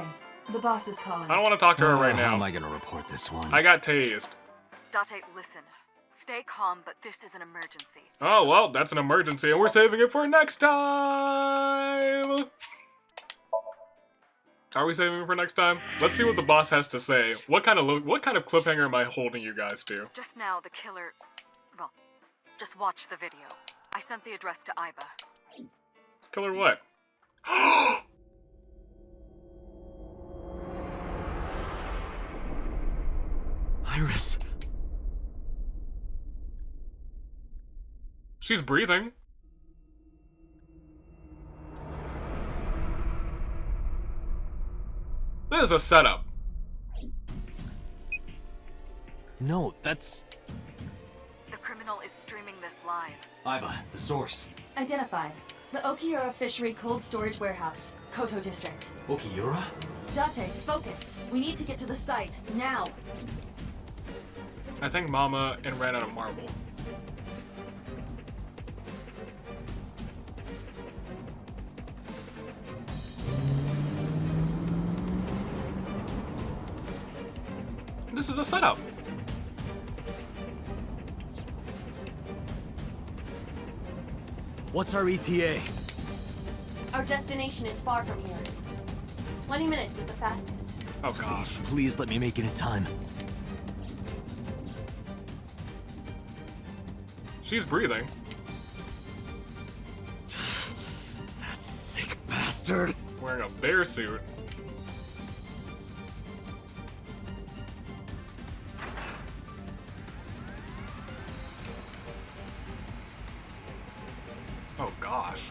D: the boss is calling.
A: I don't want to talk to her right
C: How am
A: now.
C: I gonna report this one?
A: I got tased.
G: Date, listen. Stay calm, but this is an emergency.
A: Oh, well, that's an emergency, and we're saving it for next time! Are we saving it for next time? Let's see what the boss has to say. What kind of cliffhanger am I holding you guys to?
G: Just now, the killer... Well, just watch the video. I sent the address to Iba.
A: Killer what?
C: Iris.
A: She's breathing. This is a setup.
C: No, that's...
G: The criminal is streaming this live.
C: Iba, the source.
D: Identified. The Okiura Fishery Cold Storage Warehouse, Koto District.
C: Okiura?
D: Date, focus. We need to get to the site, now.
A: I think Mama and ran out of marble. This is a setup.
C: What's our ETA?
D: Our destination is far from here. 20 minutes at the fastest.
A: Oh gosh.
C: Please let me make it in time.
A: She's breathing.
H: bastard!
A: Wearing a bear suit. Oh gosh.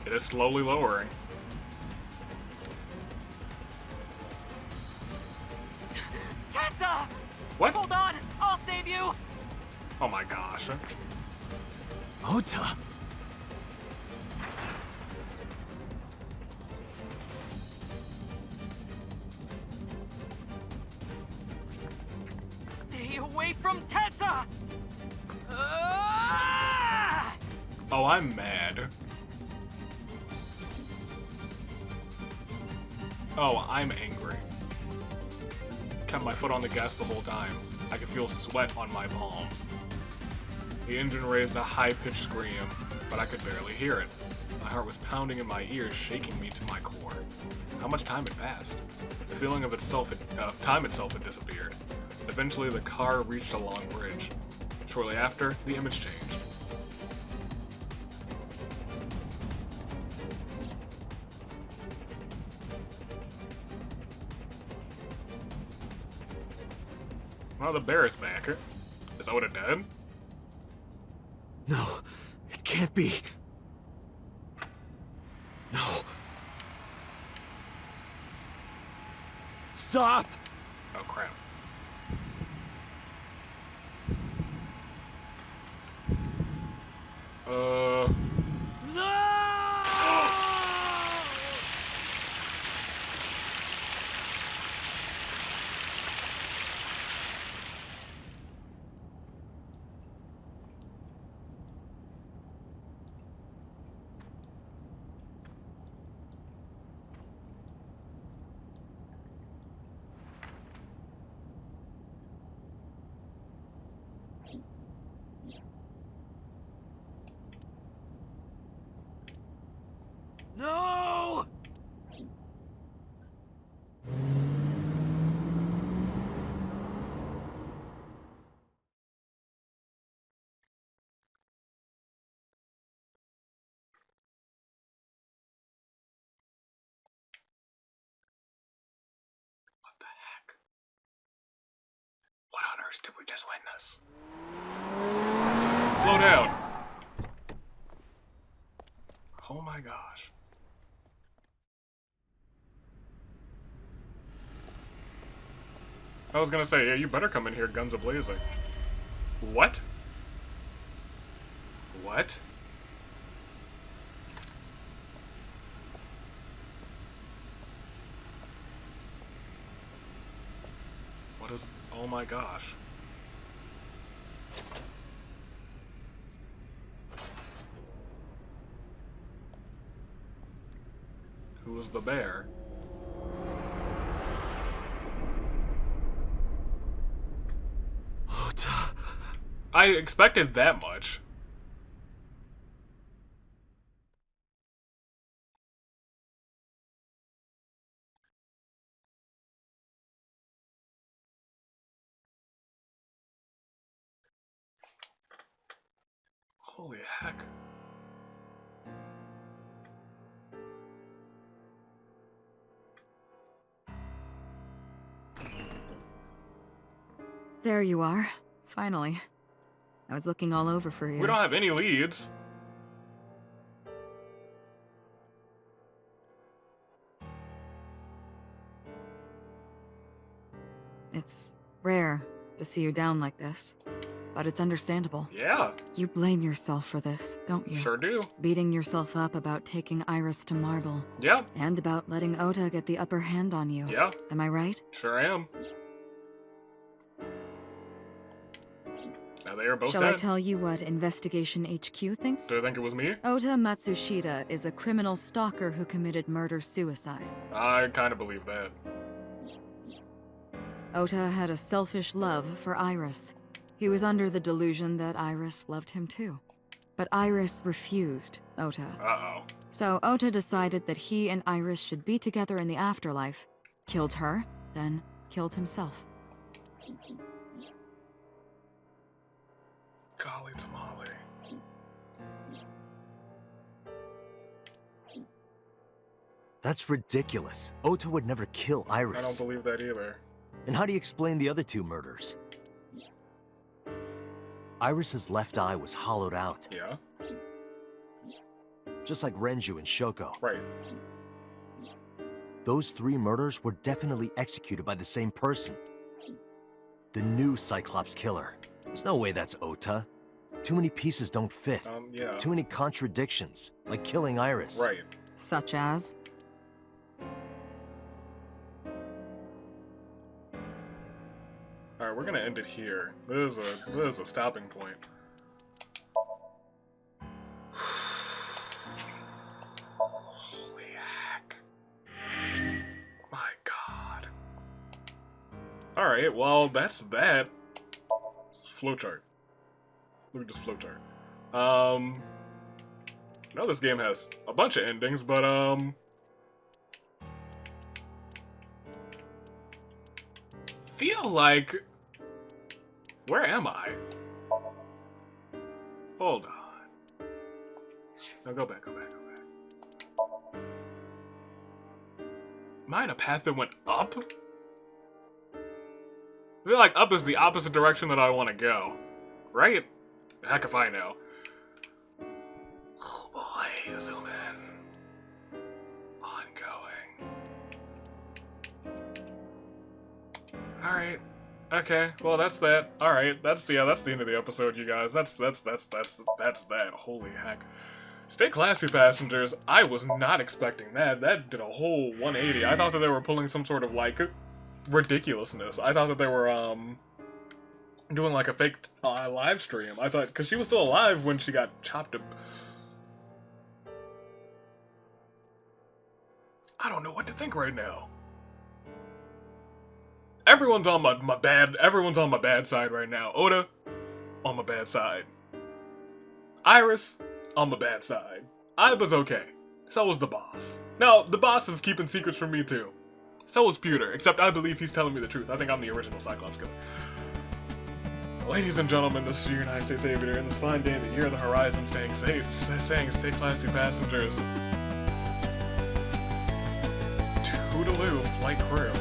A: It is slowly lowering.
J: Tessa!
A: What?
J: Hold on! I'll save you!
A: Oh my gosh.
H: Ota!
J: Stay away from Tessa! Ah!
A: Oh, I'm mad. Oh, I'm angry. Kept my foot on the gas the whole time. I could feel sweat on my palms. The engine raised a high-pitched scream, but I could barely hear it. My heart was pounding in my ears, shaking me to my core. How much time had passed? The feeling of time itself had disappeared. Eventually, the car reached a long bridge. Shortly after, the image changed. Well, the bear is back. Is Oda dead?
H: No, it can't be. No. Stop!
A: Oh, crap.
H: No!
A: What the heck? What on earth did we just witness? Slow down. Oh my gosh. I was gonna say, yeah, you better come in here guns a-blazing. What? What? What is... Oh my gosh. Who was the bear?
H: Ota.
A: I expected that much. Holy heck.
G: There you are. Finally. I was looking all over for you.
A: We don't have any leads.
G: It's rare to see you down like this, but it's understandable.
A: Yeah.
G: You blame yourself for this, don't you?
A: Sure do.
G: Beating yourself up about taking Iris to Marble.
A: Yeah.
G: And about letting Ota get the upper hand on you.
A: Yeah.
G: Am I right?
A: Sure am. Now they are both
G: Shall
A: dead.
G: I tell you what Investigation HQ thinks?
A: Do they think it was me?
G: Ota Matsushita is a criminal stalker who committed murder-suicide.
A: I kind of believe that.
G: Ota had a selfish love for Iris. He was under the delusion that Iris loved him too. But Iris refused Ota.
A: Uh-oh.
G: So Ota decided that he and Iris should be together in the afterlife, killed her, then killed himself.
A: Golly tamale.
C: That's ridiculous. Ota would never kill Iris.
A: I don't believe that either.
C: And how do you explain the other two murders? Iris's left eye was hollowed out.
A: Yeah.
C: Just like Renju and Shoko.
A: Right.
C: Those 3 murders were definitely executed by the same person. The new Cyclops killer. There's no way that's Ota. Too many pieces don't fit.
A: Yeah.
C: Too many contradictions, like killing Iris.
A: Right.
G: Such as?
A: Alright, we're gonna end it here. This is a stopping point. Holy heck. My god. Alright, well, that's that. Flowchart. Look at this flowchart. I know this game has a bunch of endings, but, feel like... Where am I? Hold on. No, go back. Am I in a path that went up? I feel like up is the opposite direction that I want to go. Right? Heck if I know. Oh boy, zoom in. Ongoing. Alright. Okay, well that's that. Alright, that's the end of the episode, you guys. That's that. Holy heck. Stay classy, passengers. I was not expecting that. That did a whole 180. I thought that they were pulling some sort of, like, ridiculousness. I thought that they were, doing, like, a fake live stream. I thought, because she was still alive when she got chopped up. I don't know what to think right now. Everyone's on my bad side right now. Ota, on my bad side. Iris, on my bad side. I was okay. So was the boss. Now, the boss is keeping secrets from me too. So is Pewter, except I believe he's telling me the truth. I think I'm the original Cyclops killer. Ladies and gentlemen, this is your United States Aviator, and this fine day in the year of the horizon, saying stay classy, passengers. Toodaloo, flight crew.